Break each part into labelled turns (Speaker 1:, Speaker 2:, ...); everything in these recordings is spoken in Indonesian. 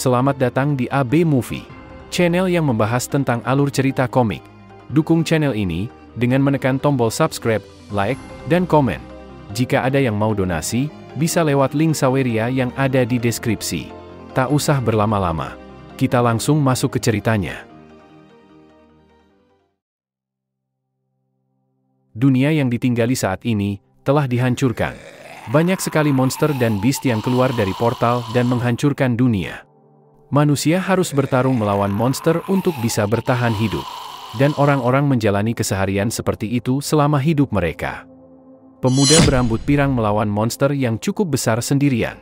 Speaker 1: Selamat datang di AB Movie, channel yang membahas tentang alur cerita komik. Dukung channel ini dengan menekan tombol subscribe, like, dan komen. Jika ada yang mau donasi, bisa lewat link Saweria yang ada di deskripsi. Tak usah berlama-lama, kita langsung masuk ke ceritanya. Dunia yang ditinggali saat ini telah dihancurkan. Banyak sekali monster dan beast yang keluar dari portal dan menghancurkan dunia. Manusia harus bertarung melawan monster untuk bisa bertahan hidup. Dan orang-orang menjalani keseharian seperti itu selama hidup mereka. Pemuda berambut pirang melawan monster yang cukup besar sendirian.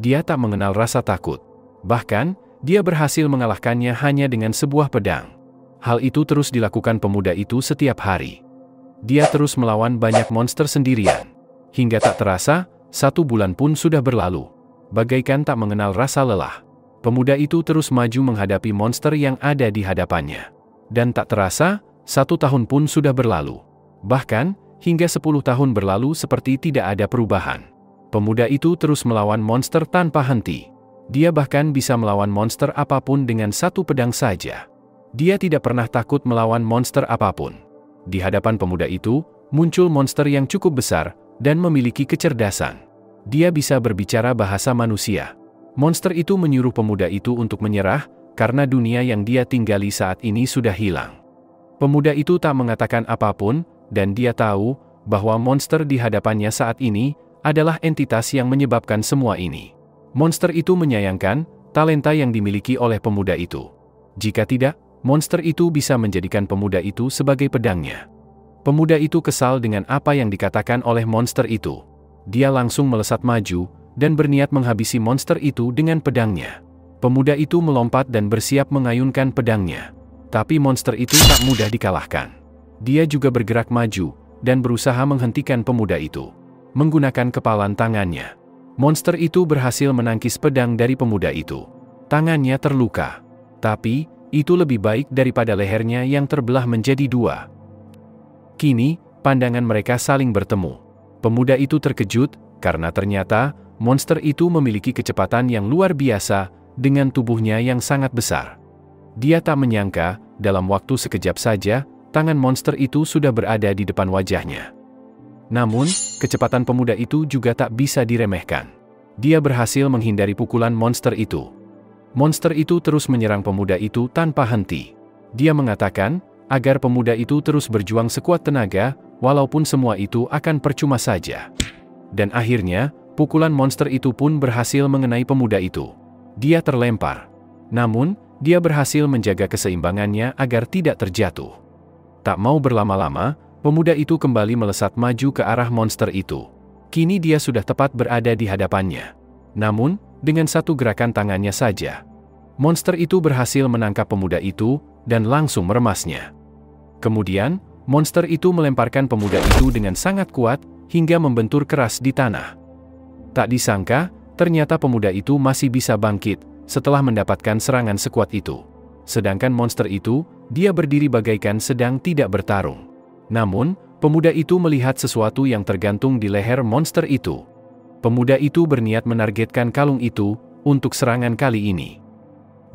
Speaker 1: Dia tak mengenal rasa takut. Bahkan, dia berhasil mengalahkannya hanya dengan sebuah pedang. Hal itu terus dilakukan pemuda itu setiap hari. Dia terus melawan banyak monster sendirian. Hingga tak terasa, 1 bulan pun sudah berlalu. Bagaikan tak mengenal rasa lelah. Pemuda itu terus maju menghadapi monster yang ada di hadapannya. Dan tak terasa, 1 tahun pun sudah berlalu. Bahkan, hingga 10 tahun berlalu seperti tidak ada perubahan. Pemuda itu terus melawan monster tanpa henti. Dia bahkan bisa melawan monster apapun dengan 1 pedang saja. Dia tidak pernah takut melawan monster apapun. Di hadapan pemuda itu, muncul monster yang cukup besar, dan memiliki kecerdasan. Dia bisa berbicara bahasa manusia. Monster itu menyuruh pemuda itu untuk menyerah, karena dunia yang dia tinggali saat ini sudah hilang. Pemuda itu tak mengatakan apapun, dan dia tahu bahwa monster di hadapannya saat ini adalah entitas yang menyebabkan semua ini. Monster itu menyayangkan talenta yang dimiliki oleh pemuda itu. Jika tidak, monster itu bisa menjadikan pemuda itu sebagai pedangnya. Pemuda itu kesal dengan apa yang dikatakan oleh monster itu. Dia langsung melesat maju, dan berniat menghabisi monster itu dengan pedangnya. Pemuda itu melompat dan bersiap mengayunkan pedangnya. Tapi monster itu tak mudah dikalahkan. Dia juga bergerak maju, dan berusaha menghentikan pemuda itu. Menggunakan kepalan tangannya. Monster itu berhasil menangkis pedang dari pemuda itu. Tangannya terluka. Tapi, itu lebih baik daripada lehernya yang terbelah menjadi 2. Kini, pandangan mereka saling bertemu. Pemuda itu terkejut, karena ternyata, monster itu memiliki kecepatan yang luar biasa, dengan tubuhnya yang sangat besar. Dia tak menyangka, dalam waktu sekejap saja, tangan monster itu sudah berada di depan wajahnya. Namun, kecepatan pemuda itu juga tak bisa diremehkan. Dia berhasil menghindari pukulan monster itu. Monster itu terus menyerang pemuda itu tanpa henti. Dia mengatakan, agar pemuda itu terus berjuang sekuat tenaga, walaupun semua itu akan percuma saja. Dan akhirnya, pukulan monster itu pun berhasil mengenai pemuda itu. Dia terlempar. Namun, dia berhasil menjaga keseimbangannya agar tidak terjatuh. Tak mau berlama-lama, pemuda itu kembali melesat maju ke arah monster itu. Kini dia sudah tepat berada di hadapannya. Namun, dengan 1 gerakan tangannya saja, monster itu berhasil menangkap pemuda itu, dan langsung meremasnya. Kemudian, monster itu melemparkan pemuda itu dengan sangat kuat, hingga membentur keras di tanah. Tak disangka, ternyata pemuda itu masih bisa bangkit, setelah mendapatkan serangan sekuat itu. Sedangkan monster itu, dia berdiri bagaikan sedang tidak bertarung. Namun, pemuda itu melihat sesuatu yang tergantung di leher monster itu. Pemuda itu berniat menargetkan kalung itu, untuk serangan kali ini.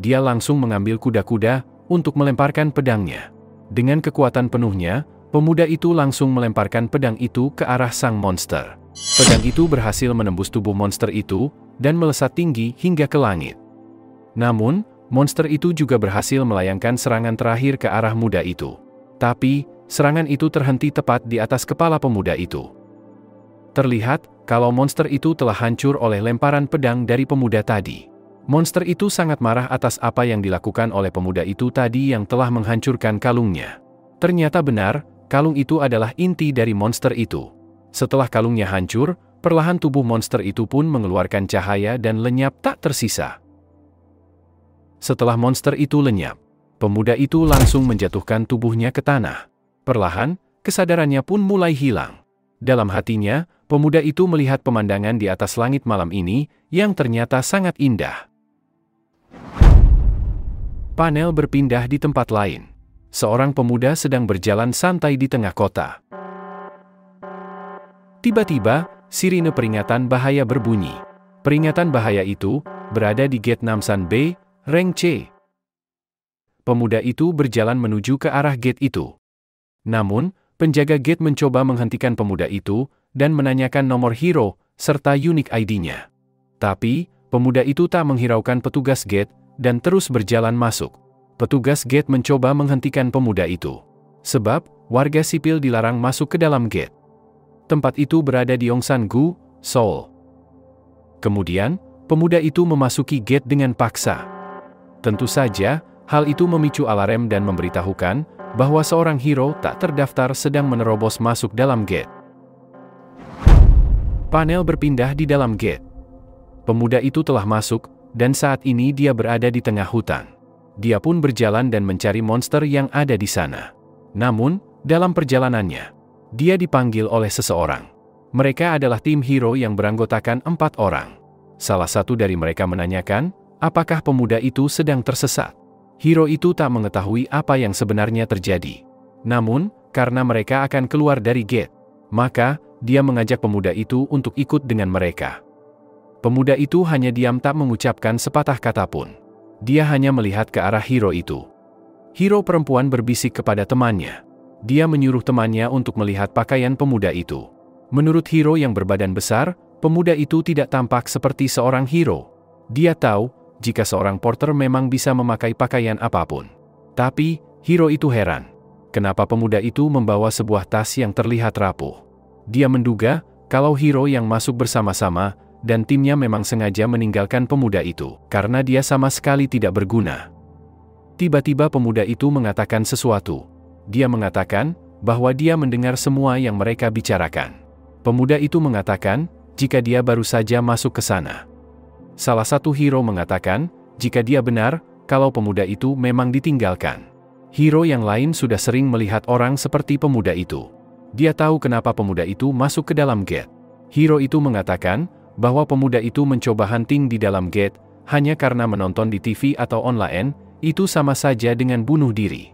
Speaker 1: Dia langsung mengambil kuda-kuda, untuk melemparkan pedangnya. Dengan kekuatan penuhnya, pemuda itu langsung melemparkan pedang itu ke arah sang monster. Pedang itu berhasil menembus tubuh monster itu, dan melesat tinggi hingga ke langit. Namun, monster itu juga berhasil melayangkan serangan terakhir ke arah muda itu. Tapi, serangan itu terhenti tepat di atas kepala pemuda itu. Terlihat, kalau monster itu telah hancur oleh lemparan pedang dari pemuda tadi. Monster itu sangat marah atas apa yang dilakukan oleh pemuda itu tadi yang telah menghancurkan kalungnya. Ternyata benar, kalung itu adalah inti dari monster itu. Setelah kalungnya hancur, perlahan tubuh monster itu pun mengeluarkan cahaya dan lenyap tak tersisa. Setelah monster itu lenyap, pemuda itu langsung menjatuhkan tubuhnya ke tanah. Perlahan, kesadarannya pun mulai hilang. Dalam hatinya, pemuda itu melihat pemandangan di atas langit malam ini, yang ternyata sangat indah. Panel berpindah di tempat lain. Seorang pemuda sedang berjalan santai di tengah kota. Tiba-tiba, sirine peringatan bahaya berbunyi. Peringatan bahaya itu berada di gate Namsan Bay, Rank C. Pemuda itu berjalan menuju ke arah gate itu. Namun, penjaga gate mencoba menghentikan pemuda itu dan menanyakan nomor hero serta unique ID-nya. Tapi, pemuda itu tak menghiraukan petugas gate dan terus berjalan masuk. Petugas gate mencoba menghentikan pemuda itu. Sebab, warga sipil dilarang masuk ke dalam gate. Tempat itu berada di Yongsan-gu, Seoul. Kemudian, pemuda itu memasuki gate dengan paksa. Tentu saja, hal itu memicu alarm dan memberitahukan bahwa seorang hero tak terdaftar sedang menerobos masuk dalam gate. Panel berpindah di dalam gate. Pemuda itu telah masuk, dan saat ini dia berada di tengah hutan. Dia pun berjalan dan mencari monster yang ada di sana. Namun, dalam perjalanannya, dia dipanggil oleh seseorang. Mereka adalah tim hero yang beranggotakan 4 orang. Salah satu dari mereka menanyakan, apakah pemuda itu sedang tersesat. Hero itu tak mengetahui apa yang sebenarnya terjadi. Namun, karena mereka akan keluar dari gate, maka dia mengajak pemuda itu untuk ikut dengan mereka. Pemuda itu hanya diam tak mengucapkan sepatah kata pun. Dia hanya melihat ke arah hero itu. Hero perempuan berbisik kepada temannya. Dia menyuruh temannya untuk melihat pakaian pemuda itu. Menurut hero yang berbadan besar, pemuda itu tidak tampak seperti seorang hero. Dia tahu, jika seorang porter memang bisa memakai pakaian apapun. Tapi, hero itu heran. Kenapa pemuda itu membawa sebuah tas yang terlihat rapuh? Dia menduga, kalau hero yang masuk bersama-sama, dan timnya memang sengaja meninggalkan pemuda itu, karena dia sama sekali tidak berguna. Tiba-tiba pemuda itu mengatakan sesuatu. Dia mengatakan, bahwa dia mendengar semua yang mereka bicarakan. Pemuda itu mengatakan, jika dia baru saja masuk ke sana. Salah satu hero mengatakan, jika dia benar, kalau pemuda itu memang ditinggalkan. Hero yang lain sudah sering melihat orang seperti pemuda itu. Dia tahu kenapa pemuda itu masuk ke dalam gate. Hero itu mengatakan, bahwa pemuda itu mencoba hunting di dalam gate, hanya karena menonton di TV atau online, itu sama saja dengan bunuh diri.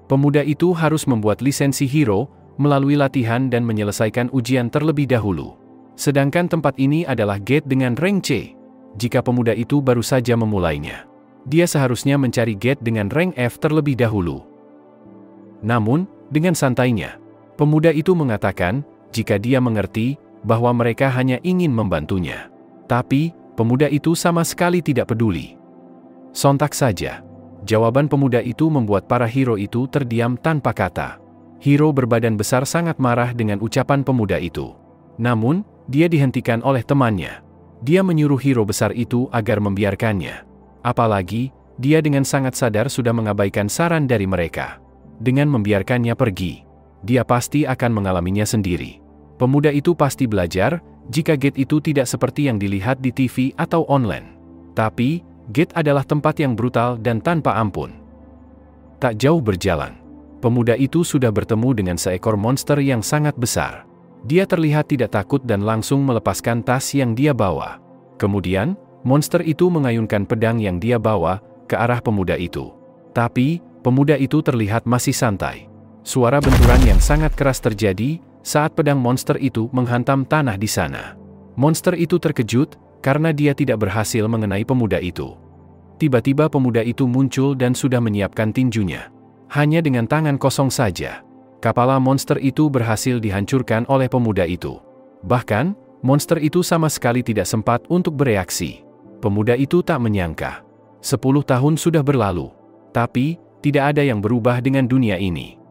Speaker 1: Pemuda itu harus membuat lisensi hero, melalui latihan dan menyelesaikan ujian terlebih dahulu. Sedangkan tempat ini adalah gate dengan rank C. Jika pemuda itu baru saja memulainya, dia seharusnya mencari gate dengan rank F terlebih dahulu. Namun, dengan santainya, pemuda itu mengatakan, jika dia mengerti, bahwa mereka hanya ingin membantunya. Tapi, pemuda itu sama sekali tidak peduli. Sontak saja, jawaban pemuda itu membuat para hero itu terdiam tanpa kata. Hero berbadan besar sangat marah dengan ucapan pemuda itu. Namun, dia dihentikan oleh temannya. Dia menyuruh hero besar itu agar membiarkannya. Apalagi, dia dengan sangat sadar sudah mengabaikan saran dari mereka. Dengan membiarkannya pergi, dia pasti akan mengalaminya sendiri. Pemuda itu pasti belajar, jika gate itu tidak seperti yang dilihat di TV atau online. Tapi, gate adalah tempat yang brutal dan tanpa ampun. Tak jauh berjalan, pemuda itu sudah bertemu dengan seekor monster yang sangat besar. Dia terlihat tidak takut dan langsung melepaskan tas yang dia bawa. Kemudian, monster itu mengayunkan pedang yang dia bawa ke arah pemuda itu. Tapi, pemuda itu terlihat masih santai. Suara benturan yang sangat keras terjadi saat pedang monster itu menghantam tanah di sana. Monster itu terkejut karena dia tidak berhasil mengenai pemuda itu. Tiba-tiba pemuda itu muncul dan sudah menyiapkan tinjunya. Hanya dengan tangan kosong saja, kepala monster itu berhasil dihancurkan oleh pemuda itu. Bahkan, monster itu sama sekali tidak sempat untuk bereaksi. Pemuda itu tak menyangka. 10 tahun sudah berlalu. Tapi, tidak ada yang berubah dengan dunia ini.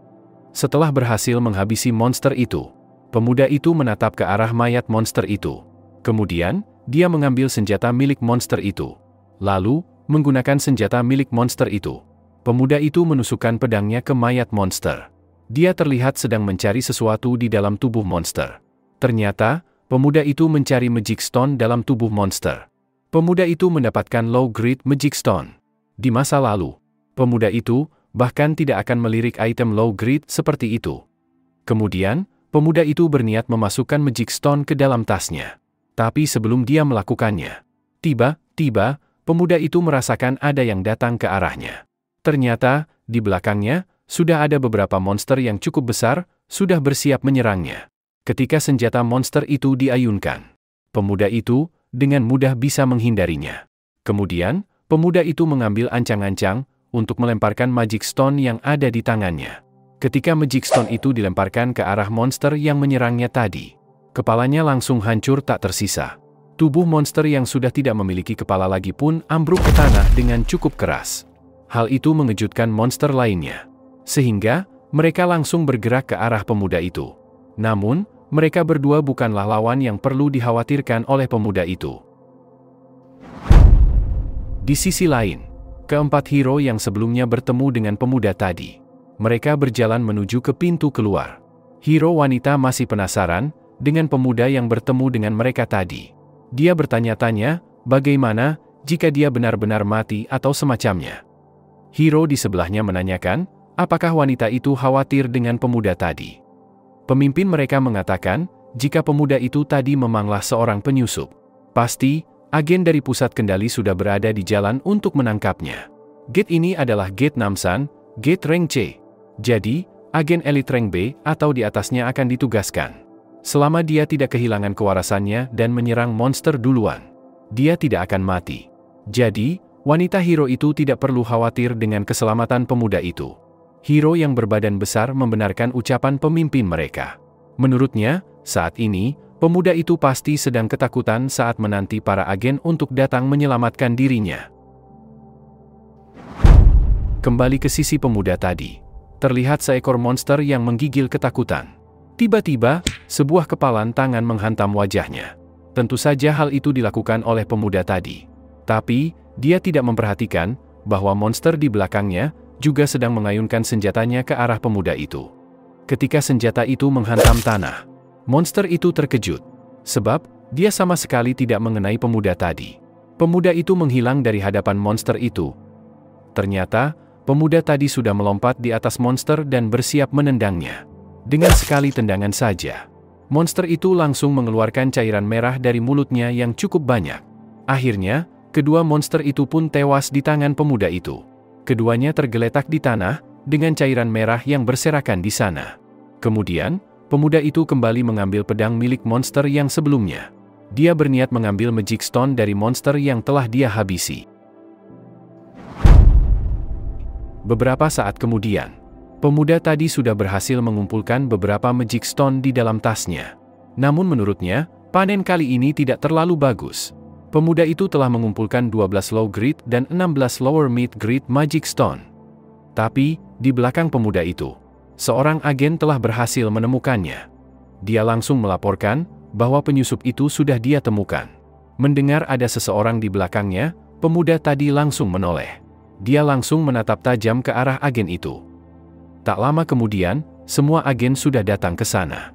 Speaker 1: Setelah berhasil menghabisi monster itu, pemuda itu menatap ke arah mayat monster itu. Kemudian, dia mengambil senjata milik monster itu. Lalu, menggunakan senjata milik monster itu, pemuda itu menusukkan pedangnya ke mayat monster. Dia terlihat sedang mencari sesuatu di dalam tubuh monster. Ternyata, pemuda itu mencari Magic Stone dalam tubuh monster. Pemuda itu mendapatkan Low Grade Magic Stone. Di masa lalu, pemuda itu bahkan tidak akan melirik item low grade seperti itu. Kemudian, pemuda itu berniat memasukkan Magic Stone ke dalam tasnya. Tapi sebelum dia melakukannya, tiba-tiba, pemuda itu merasakan ada yang datang ke arahnya. Ternyata, di belakangnya, sudah ada beberapa monster yang cukup besar, sudah bersiap menyerangnya. Ketika senjata monster itu diayunkan, pemuda itu dengan mudah bisa menghindarinya. Kemudian, Pemuda itu mengambil ancang-ancang untuk melemparkan Magic Stone yang ada di tangannya. Ketika Magic Stone itu dilemparkan ke arah monster yang menyerangnya tadi, kepalanya langsung hancur tak tersisa. Tubuh monster yang sudah tidak memiliki kepala lagi pun ambruk ke tanah dengan cukup keras. Hal itu mengejutkan monster lainnya, sehingga mereka langsung bergerak ke arah pemuda itu. Namun, mereka berdua bukanlah lawan yang perlu dikhawatirkan oleh pemuda itu. Di sisi lain, keempat hero yang sebelumnya bertemu dengan pemuda tadi, mereka berjalan menuju ke pintu keluar. Hero wanita masih penasaran dengan pemuda yang bertemu dengan mereka tadi. Dia bertanya-tanya, bagaimana jika dia benar-benar mati atau semacamnya. Hero di sebelahnya menanyakan, apakah wanita itu khawatir dengan pemuda tadi. Pemimpin mereka mengatakan, jika pemuda itu tadi memanglah seorang penyusup, pasti agen dari pusat kendali sudah berada di jalan untuk menangkapnya. Gate ini adalah Gate Namsan, Gate Rank C. Jadi, agen elit rank B atau di atasnya akan ditugaskan. Selama dia tidak kehilangan kewarasannya dan menyerang monster duluan, dia tidak akan mati. Jadi, wanita hero itu tidak perlu khawatir dengan keselamatan pemuda itu. Hero yang berbadan besar membenarkan ucapan pemimpin mereka. Menurutnya, saat ini, pemuda itu pasti sedang ketakutan saat menanti para agen untuk datang menyelamatkan dirinya. Kembali ke sisi pemuda tadi. Terlihat seekor monster yang menggigil ketakutan. Tiba-tiba, sebuah kepalan tangan menghantam wajahnya. Tentu saja hal itu dilakukan oleh pemuda tadi. Tapi, dia tidak memperhatikan bahwa monster di belakangnya juga sedang mengayunkan senjatanya ke arah pemuda itu. Ketika senjata itu menghantam tanah, monster itu terkejut, sebab dia sama sekali tidak mengenai pemuda tadi. Pemuda itu menghilang dari hadapan monster itu. Ternyata, pemuda tadi sudah melompat di atas monster dan bersiap menendangnya. Dengan sekali tendangan saja, monster itu langsung mengeluarkan cairan merah dari mulutnya yang cukup banyak. Akhirnya, kedua monster itu pun tewas di tangan pemuda itu. Keduanya tergeletak di tanah, dengan cairan merah yang berserakan di sana. Kemudian, pemuda itu kembali mengambil pedang milik monster yang sebelumnya. Dia berniat mengambil Magic Stone dari monster yang telah dia habisi. Beberapa saat kemudian, pemuda tadi sudah berhasil mengumpulkan beberapa Magic Stone di dalam tasnya. Namun menurutnya, panen kali ini tidak terlalu bagus. Pemuda itu telah mengumpulkan 12 low grade dan 16 lower mid grade Magic Stone. Tapi, di belakang pemuda itu, seorang agen telah berhasil menemukannya. Dia langsung melaporkan bahwa penyusup itu sudah dia temukan. Mendengar ada seseorang di belakangnya, pemuda tadi langsung menoleh. Dia langsung menatap tajam ke arah agen itu. Tak lama kemudian, semua agen sudah datang ke sana.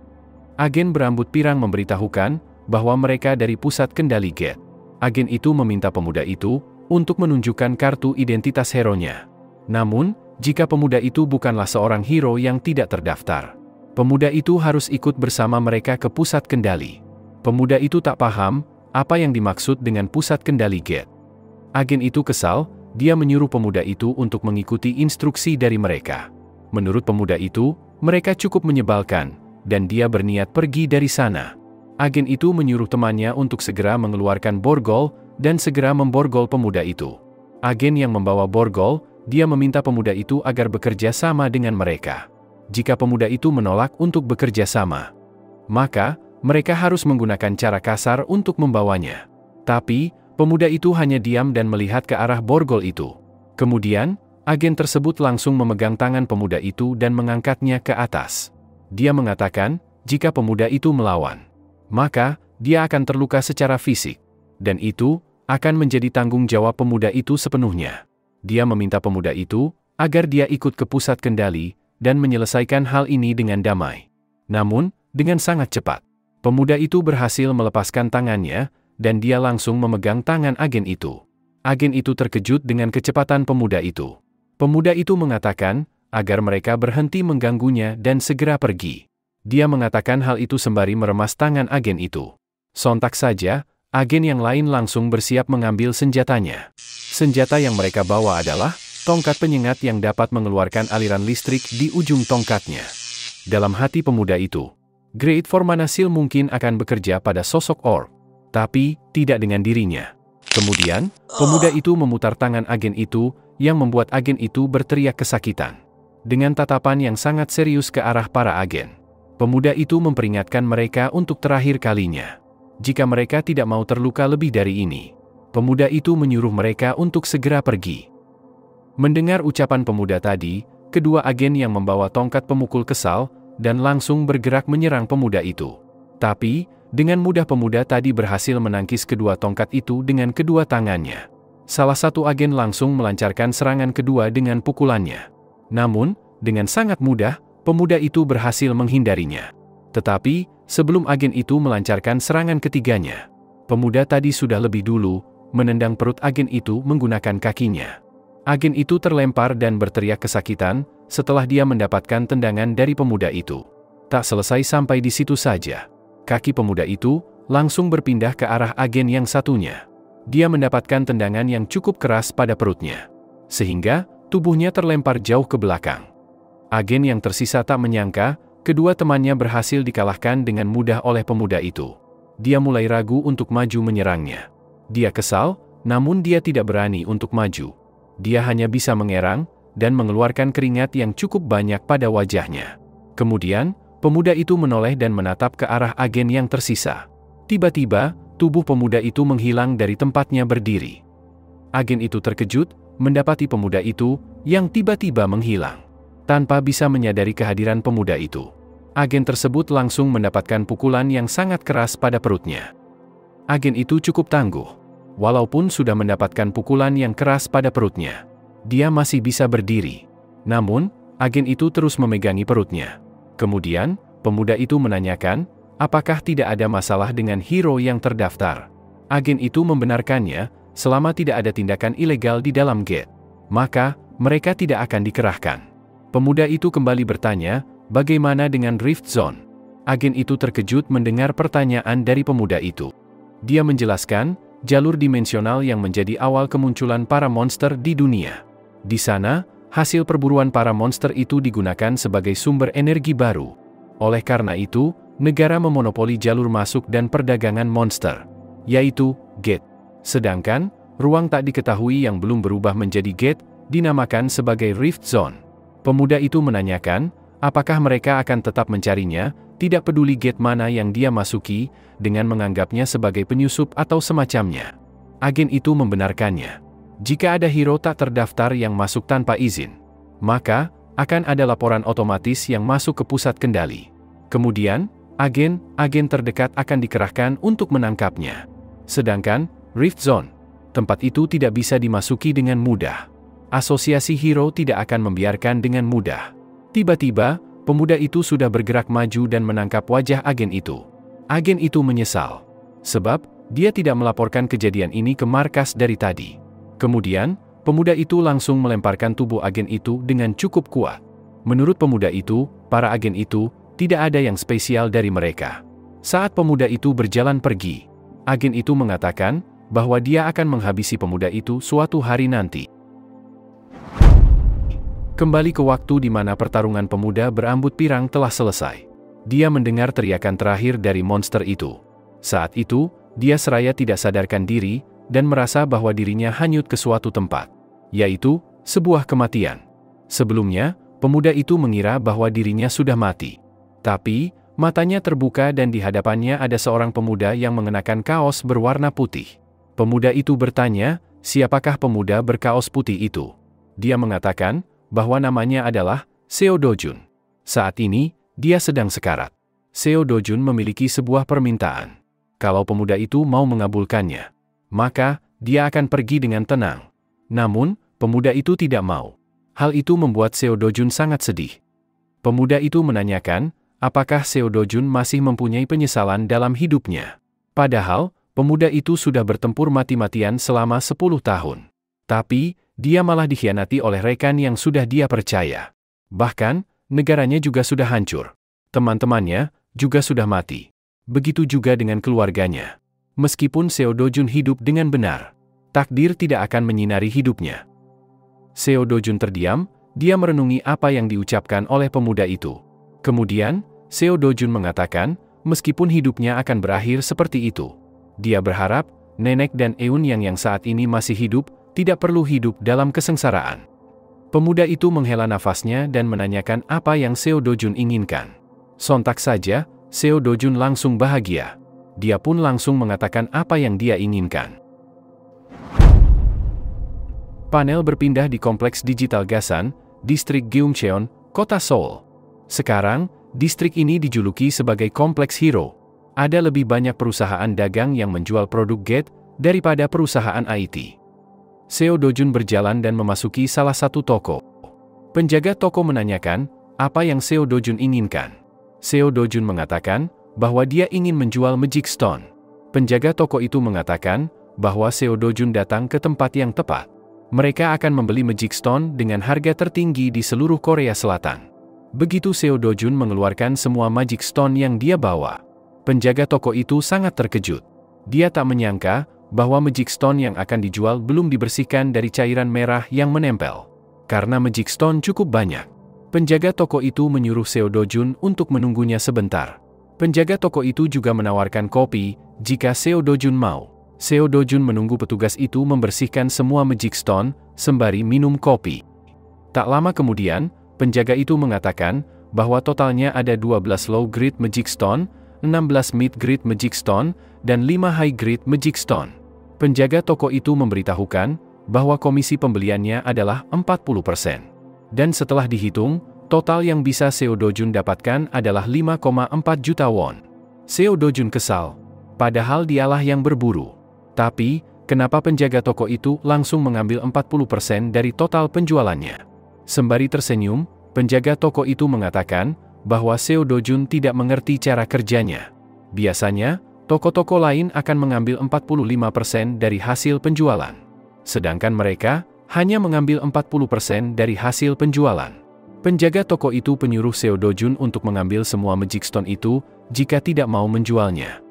Speaker 1: Agen berambut pirang memberitahukan bahwa mereka dari pusat kendali Gate. Agen itu meminta pemuda itu untuk menunjukkan kartu identitas hero-nya. Namun, jika pemuda itu bukanlah seorang hero yang tidak terdaftar, pemuda itu harus ikut bersama mereka ke pusat kendali. Pemuda itu tak paham apa yang dimaksud dengan pusat kendali Gate. Agen itu kesal, dia menyuruh pemuda itu untuk mengikuti instruksi dari mereka. Menurut pemuda itu, mereka cukup menyebalkan, dan dia berniat pergi dari sana. Agen itu menyuruh temannya untuk segera mengeluarkan borgol, dan segera memborgol pemuda itu. Agen yang membawa borgol, dia meminta pemuda itu agar bekerja sama dengan mereka. Jika pemuda itu menolak untuk bekerja sama, maka mereka harus menggunakan cara kasar untuk membawanya. Tapi, pemuda itu hanya diam dan melihat ke arah borgol itu. Kemudian, agen tersebut langsung memegang tangan pemuda itu dan mengangkatnya ke atas. Dia mengatakan, jika pemuda itu melawan, maka dia akan terluka secara fisik, dan itu akan menjadi tanggung jawab pemuda itu sepenuhnya. Dia meminta pemuda itu agar dia ikut ke pusat kendali dan menyelesaikan hal ini dengan damai. Namun, dengan sangat cepat, pemuda itu berhasil melepaskan tangannya, dan dia langsung memegang tangan agen itu. Agen itu terkejut dengan kecepatan pemuda itu. Pemuda itu mengatakan agar mereka berhenti mengganggunya dan segera pergi. Dia mengatakan hal itu sembari meremas tangan agen itu. Sontak saja, agen yang lain langsung bersiap mengambil senjatanya. Senjata yang mereka bawa adalah tongkat penyengat yang dapat mengeluarkan aliran listrik di ujung tongkatnya. Dalam hati pemuda itu, Great Formanasil mungkin akan bekerja pada sosok orc, tapi tidak dengan dirinya. Kemudian, pemuda itu memutar tangan agen itu, yang membuat agen itu berteriak kesakitan. Dengan tatapan yang sangat serius ke arah para agen, pemuda itu memperingatkan mereka untuk terakhir kalinya. Jika mereka tidak mau terluka lebih dari ini, pemuda itu menyuruh mereka untuk segera pergi. Mendengar ucapan pemuda tadi, kedua agen yang membawa tongkat pemukul kesal, dan langsung bergerak menyerang pemuda itu. Tapi, dengan mudah pemuda tadi berhasil menangkis kedua tongkat itu dengan kedua tangannya. Salah satu agen langsung melancarkan serangan kedua dengan pukulannya. Namun, dengan sangat mudah, pemuda itu berhasil menghindarinya. Tetapi, sebelum agen itu melancarkan serangan ketiganya, pemuda tadi sudah lebih dulu menendang perut agen itu menggunakan kakinya. Agen itu terlempar dan berteriak kesakitan setelah dia mendapatkan tendangan dari pemuda itu. Tak selesai sampai di situ saja. Kaki pemuda itu langsung berpindah ke arah agen yang satunya. Dia mendapatkan tendangan yang cukup keras pada perutnya, sehingga tubuhnya terlempar jauh ke belakang. Agen yang tersisa tak menyangka, kedua temannya berhasil dikalahkan dengan mudah oleh pemuda itu. Dia mulai ragu untuk maju menyerangnya. Dia kesal, namun dia tidak berani untuk maju. Dia hanya bisa mengerang, dan mengeluarkan keringat yang cukup banyak pada wajahnya. Kemudian, pemuda itu menoleh dan menatap ke arah agen yang tersisa. Tiba-tiba, tubuh pemuda itu menghilang dari tempatnya berdiri. Agen itu terkejut, mendapati pemuda itu, yang tiba-tiba menghilang. Tanpa bisa menyadari kehadiran pemuda itu, agen tersebut langsung mendapatkan pukulan yang sangat keras pada perutnya. Agen itu cukup tangguh. Walaupun sudah mendapatkan pukulan yang keras pada perutnya, dia masih bisa berdiri. Namun, agen itu terus memegangi perutnya. Kemudian, pemuda itu menanyakan, apakah tidak ada masalah dengan hero yang terdaftar. Agen itu membenarkannya, selama tidak ada tindakan ilegal di dalam gate, maka mereka tidak akan dikerahkan. Pemuda itu kembali bertanya, bagaimana dengan Rift Zone? Agen itu terkejut mendengar pertanyaan dari pemuda itu. Dia menjelaskan, jalur dimensional yang menjadi awal kemunculan para monster di dunia. Di sana, hasil perburuan para monster itu digunakan sebagai sumber energi baru. Oleh karena itu, negara memonopoli jalur masuk dan perdagangan monster, yaitu gate. Sedangkan, ruang tak diketahui yang belum berubah menjadi gate, dinamakan sebagai Rift Zone. Pemuda itu menanyakan, apakah mereka akan tetap mencarinya, tidak peduli gate mana yang dia masuki, dengan menganggapnya sebagai penyusup atau semacamnya. Agen itu membenarkannya. Jika ada hero tak terdaftar yang masuk tanpa izin, maka akan ada laporan otomatis yang masuk ke pusat kendali. Kemudian, agen terdekat akan dikerahkan untuk menangkapnya. Sedangkan, Rift Zone, tempat itu tidak bisa dimasuki dengan mudah. Asosiasi hero tidak akan membiarkan dengan mudah. Tiba-tiba, pemuda itu sudah bergerak maju dan menangkap wajah agen itu. Agen itu menyesal, sebab dia tidak melaporkan kejadian ini ke markas dari tadi. Kemudian, pemuda itu langsung melemparkan tubuh agen itu dengan cukup kuat. Menurut pemuda itu, para agen itu tidak ada yang spesial dari mereka. Saat pemuda itu berjalan pergi, agen itu mengatakan bahwa dia akan menghabisi pemuda itu suatu hari nanti. Kembali ke waktu di mana pertarungan pemuda berambut pirang telah selesai. Dia mendengar teriakan terakhir dari monster itu. Saat itu, dia seraya tidak sadarkan diri, dan merasa bahwa dirinya hanyut ke suatu tempat, yaitu sebuah kematian. Sebelumnya, pemuda itu mengira bahwa dirinya sudah mati. Tapi, matanya terbuka dan di hadapannya ada seorang pemuda yang mengenakan kaos berwarna putih. Pemuda itu bertanya, siapakah pemuda berkaos putih itu? Dia mengatakan bahwa namanya adalah Seo Dojun. Saat ini, dia sedang sekarat. Seo Dojun memiliki sebuah permintaan. Kalau pemuda itu mau mengabulkannya, maka dia akan pergi dengan tenang. Namun, pemuda itu tidak mau. Hal itu membuat Seo Dojun sangat sedih. Pemuda itu menanyakan, apakah Seo Dojun masih mempunyai penyesalan dalam hidupnya. Padahal, pemuda itu sudah bertempur mati-matian selama 10 tahun. Tapi, dia malah dikhianati oleh rekan yang sudah dia percaya. Bahkan, negaranya juga sudah hancur. Teman-temannya juga sudah mati. Begitu juga dengan keluarganya. Meskipun Seo Dojun hidup dengan benar, takdir tidak akan menyinari hidupnya. Seo Dojun terdiam, dia merenungi apa yang diucapkan oleh pemuda itu. Kemudian, Seo Dojun mengatakan, meskipun hidupnya akan berakhir seperti itu, dia berharap Nenek dan Eun-yang yang saat ini masih hidup, tidak perlu hidup dalam kesengsaraan. Pemuda itu menghela nafasnya dan menanyakan apa yang Seo Dojun inginkan. Sontak saja, Seo Dojun langsung bahagia. Dia pun langsung mengatakan apa yang dia inginkan. Panel berpindah di Kompleks Digital Gasan, Distrik Gyeongcheon, Kota Seoul. Sekarang, distrik ini dijuluki sebagai Kompleks Hero. Ada lebih banyak perusahaan dagang yang menjual produk Gate daripada perusahaan IT. Seo Dojun berjalan dan memasuki salah satu toko. Penjaga toko menanyakan, apa yang Seo Dojun inginkan. Seo Dojun mengatakan bahwa dia ingin menjual Magic Stone. Penjaga toko itu mengatakan bahwa Seo Dojun datang ke tempat yang tepat. Mereka akan membeli Magic Stone dengan harga tertinggi di seluruh Korea Selatan. Begitu Seo Dojun mengeluarkan semua Magic Stone yang dia bawa, penjaga toko itu sangat terkejut. Dia tak menyangka bahwa Magic Stone yang akan dijual belum dibersihkan dari cairan merah yang menempel. Karena Magic Stone cukup banyak, penjaga toko itu menyuruh Seo Dojun untuk menunggunya sebentar. Penjaga toko itu juga menawarkan kopi jika Seo Dojun mau. Seo Dojun menunggu petugas itu membersihkan semua Magic Stone, sembari minum kopi. Tak lama kemudian, penjaga itu mengatakan bahwa totalnya ada 12 low-grade Magic Stone, 16 mid-grade Magic Stone, dan 5 high-grade Magic Stone. Penjaga toko itu memberitahukan bahwa komisi pembeliannya adalah 40%. Dan setelah dihitung, total yang bisa Seo Dojun dapatkan adalah 5,4 juta won. Seo Dojun kesal, padahal dialah yang berburu. Tapi, kenapa penjaga toko itu langsung mengambil 40% dari total penjualannya? Sembari tersenyum, penjaga toko itu mengatakan bahwa Seo Dojun tidak mengerti cara kerjanya. Biasanya, toko-toko lain akan mengambil 45% dari hasil penjualan. Sedangkan mereka hanya mengambil 40% dari hasil penjualan. Penjaga toko itu menyuruh Seo Dojun untuk mengambil semua Magic Stone itu jika tidak mau menjualnya.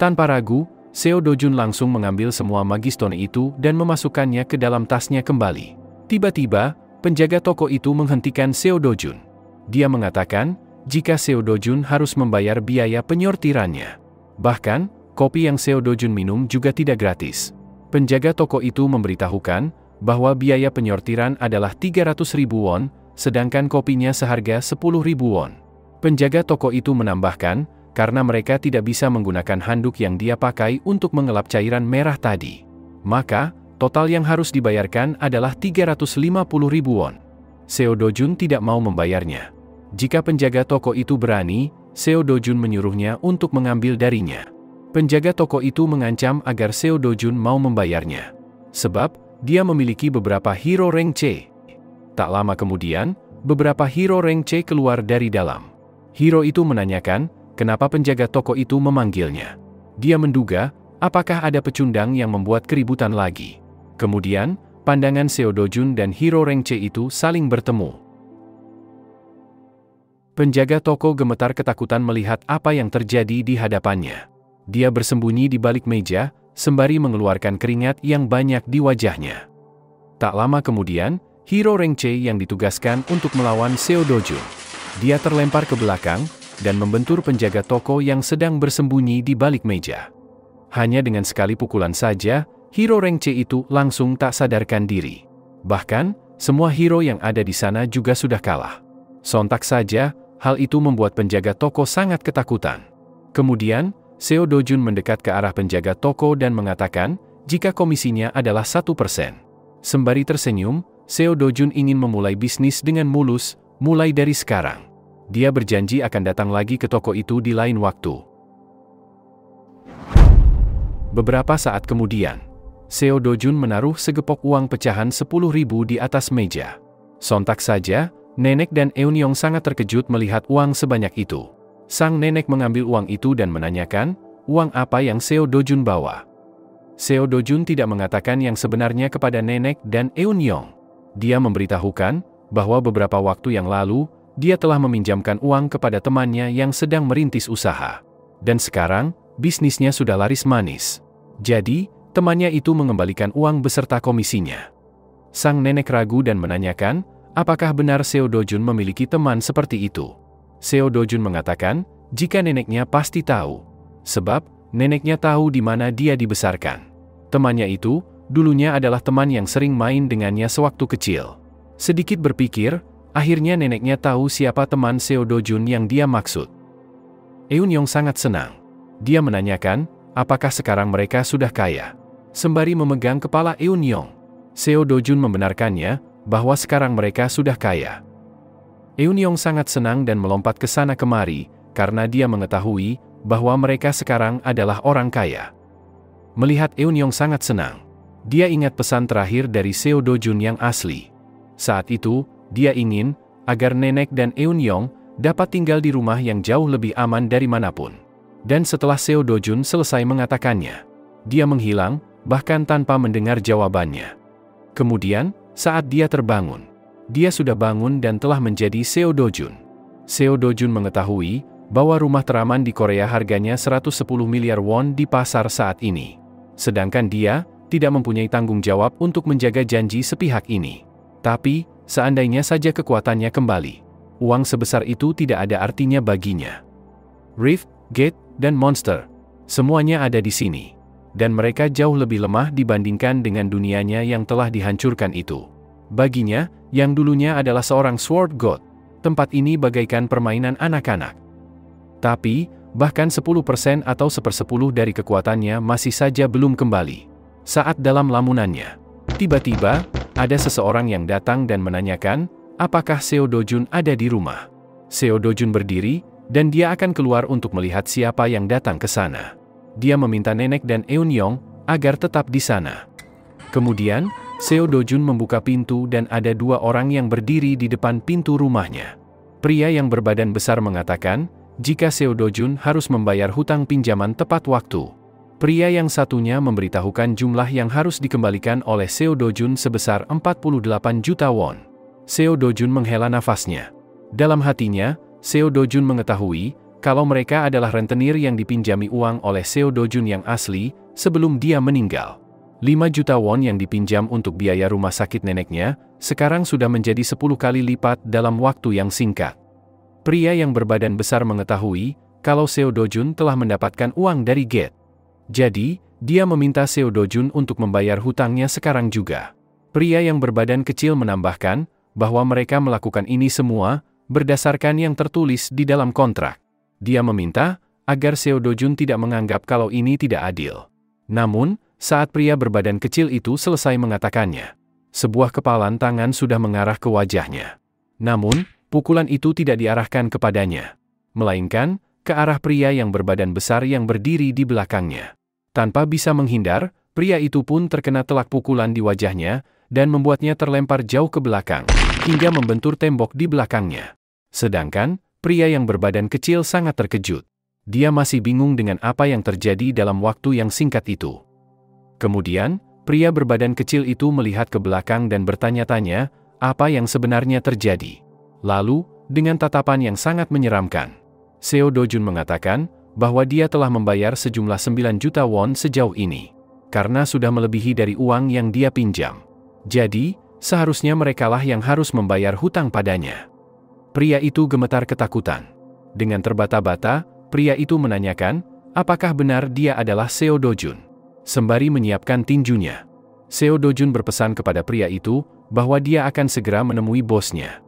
Speaker 1: Tanpa ragu, Seo Dojun langsung mengambil semua Magic Stone itu dan memasukkannya ke dalam tasnya kembali. Tiba-tiba, penjaga toko itu menghentikan Seo Dojun. Dia mengatakan, jika Seo Dojun harus membayar biaya penyortirannya. Bahkan, kopi yang Seo Dojun minum juga tidak gratis. Penjaga toko itu memberitahukan bahwa biaya penyortiran adalah 300.000 won, sedangkan kopinya seharga 10.000 won. Penjaga toko itu menambahkan, karena mereka tidak bisa menggunakan handuk yang dia pakai untuk mengelap cairan merah tadi. Maka, total yang harus dibayarkan adalah 350.000 won. Seo Dojun tidak mau membayarnya. Jika penjaga toko itu berani, Seo Dojun menyuruhnya untuk mengambil darinya. Penjaga toko itu mengancam agar Seo Dojun mau membayarnya. Sebab, dia memiliki beberapa hero rank C. Tak lama kemudian, beberapa hero rank C keluar dari dalam. Hero itu menanyakan, kenapa penjaga toko itu memanggilnya. Dia menduga, apakah ada pecundang yang membuat keributan lagi. Kemudian, pandangan Seo Dojun dan hero rank C itu saling bertemu. Penjaga toko gemetar ketakutan melihat apa yang terjadi di hadapannya. Dia bersembunyi di balik meja, sembari mengeluarkan keringat yang banyak di wajahnya. Tak lama kemudian, hero rank C yang ditugaskan untuk melawan Seo Dojun. Dia terlempar ke belakang, dan membentur penjaga toko yang sedang bersembunyi di balik meja. Hanya dengan sekali pukulan saja, hero rank C itu langsung tak sadarkan diri. Bahkan, semua hero yang ada di sana juga sudah kalah. Sontak saja, hal itu membuat penjaga toko sangat ketakutan. Kemudian, Seo Dojun mendekat ke arah penjaga toko dan mengatakan, jika komisinya adalah 1%. Sembari tersenyum, Seo Dojun ingin memulai bisnis dengan mulus, mulai dari sekarang. Dia berjanji akan datang lagi ke toko itu di lain waktu. Beberapa saat kemudian, Seo Dojun menaruh segepok uang pecahan 10.000 di atas meja. Sontak saja, Nenek dan Eun-yong sangat terkejut melihat uang sebanyak itu. Sang nenek mengambil uang itu dan menanyakan, uang apa yang Seo Dojun bawa. Seo Dojun tidak mengatakan yang sebenarnya kepada Nenek dan Eun-yong. Dia memberitahukan bahwa beberapa waktu yang lalu, dia telah meminjamkan uang kepada temannya yang sedang merintis usaha. Dan sekarang, bisnisnya sudah laris manis. Jadi, temannya itu mengembalikan uang beserta komisinya. Sang nenek ragu dan menanyakan, apakah benar Seo Dojun memiliki teman seperti itu? Seo Dojun mengatakan, jika neneknya pasti tahu. Sebab, neneknya tahu di mana dia dibesarkan. Temannya itu, dulunya adalah teman yang sering main dengannya sewaktu kecil. Sedikit berpikir, akhirnya neneknya tahu siapa teman Seo Dojun yang dia maksud. Eun-yong sangat senang. Dia menanyakan, apakah sekarang mereka sudah kaya? Sembari memegang kepala Eun-yong, Seo Dojun membenarkannya, bahwa sekarang mereka sudah kaya. Eun-yong sangat senang dan melompat ke sana kemari, karena dia mengetahui bahwa mereka sekarang adalah orang kaya. Melihat Eun-yong sangat senang, dia ingat pesan terakhir dari Seo Dojun yang asli. Saat itu, dia ingin agar nenek dan Eun-yong dapat tinggal di rumah yang jauh lebih aman dari manapun. Dan setelah Seo Dojun selesai mengatakannya, dia menghilang, bahkan tanpa mendengar jawabannya. Kemudian, saat dia terbangun, dia sudah bangun dan telah menjadi Seo Dojun. Seo Dojun mengetahui bahwa rumah teraman di Korea harganya 110 miliar won di pasar saat ini. Sedangkan dia tidak mempunyai tanggung jawab untuk menjaga janji sepihak ini. Tapi, seandainya saja kekuatannya kembali, uang sebesar itu tidak ada artinya baginya. Rift, Gate, dan Monster, semuanya ada di sini. Dan mereka jauh lebih lemah dibandingkan dengan dunianya yang telah dihancurkan itu. Baginya, yang dulunya adalah seorang Sword God, tempat ini bagaikan permainan anak-anak. Tapi, bahkan 10% atau 1/10 dari kekuatannya masih saja belum kembali. Saat dalam lamunannya, tiba-tiba, ada seseorang yang datang dan menanyakan, apakah Seo Dojun ada di rumah. Seo Dojun berdiri, dan dia akan keluar untuk melihat siapa yang datang ke sana. Dia meminta nenek dan Eun-yong agar tetap di sana. Kemudian, Seo Dojun membuka pintu dan ada dua orang yang berdiri di depan pintu rumahnya. Pria yang berbadan besar mengatakan, jika Seo Dojun harus membayar hutang pinjaman tepat waktu. Pria yang satunya memberitahukan jumlah yang harus dikembalikan oleh Seo Dojun sebesar 48 juta won. Seo Dojun menghela nafasnya. Dalam hatinya, Seo Dojun mengetahui kalau mereka adalah rentenir yang dipinjami uang oleh Seo Dojun yang asli sebelum dia meninggal. 5 juta won yang dipinjam untuk biaya rumah sakit neneknya, sekarang sudah menjadi 10 kali lipat dalam waktu yang singkat. Pria yang berbadan besar mengetahui kalau Seo Dojun telah mendapatkan uang dari Gate. Jadi, dia meminta Seo Dojun untuk membayar hutangnya sekarang juga. Pria yang berbadan kecil menambahkan bahwa mereka melakukan ini semua berdasarkan yang tertulis di dalam kontrak. Dia meminta agar Seo Dojun tidak menganggap kalau ini tidak adil. Namun, saat pria berbadan kecil itu selesai mengatakannya, sebuah kepalan tangan sudah mengarah ke wajahnya. Namun, pukulan itu tidak diarahkan kepadanya, melainkan ke arah pria yang berbadan besar yang berdiri di belakangnya. Tanpa bisa menghindar, pria itu pun terkena telak pukulan di wajahnya dan membuatnya terlempar jauh ke belakang, hingga membentur tembok di belakangnya. Sedangkan, pria yang berbadan kecil sangat terkejut. Dia masih bingung dengan apa yang terjadi dalam waktu yang singkat itu. Kemudian, pria berbadan kecil itu melihat ke belakang dan bertanya-tanya, apa yang sebenarnya terjadi. Lalu, dengan tatapan yang sangat menyeramkan, Seo Dojun mengatakan bahwa dia telah membayar sejumlah 9 juta won sejauh ini, karena sudah melebihi dari uang yang dia pinjam. Jadi, seharusnya merekalah yang harus membayar hutang padanya. Pria itu gemetar ketakutan. Dengan terbata-bata, pria itu menanyakan, apakah benar dia adalah Seo Dojun. Sembari menyiapkan tinjunya, Seo Dojun berpesan kepada pria itu bahwa dia akan segera menemui bosnya.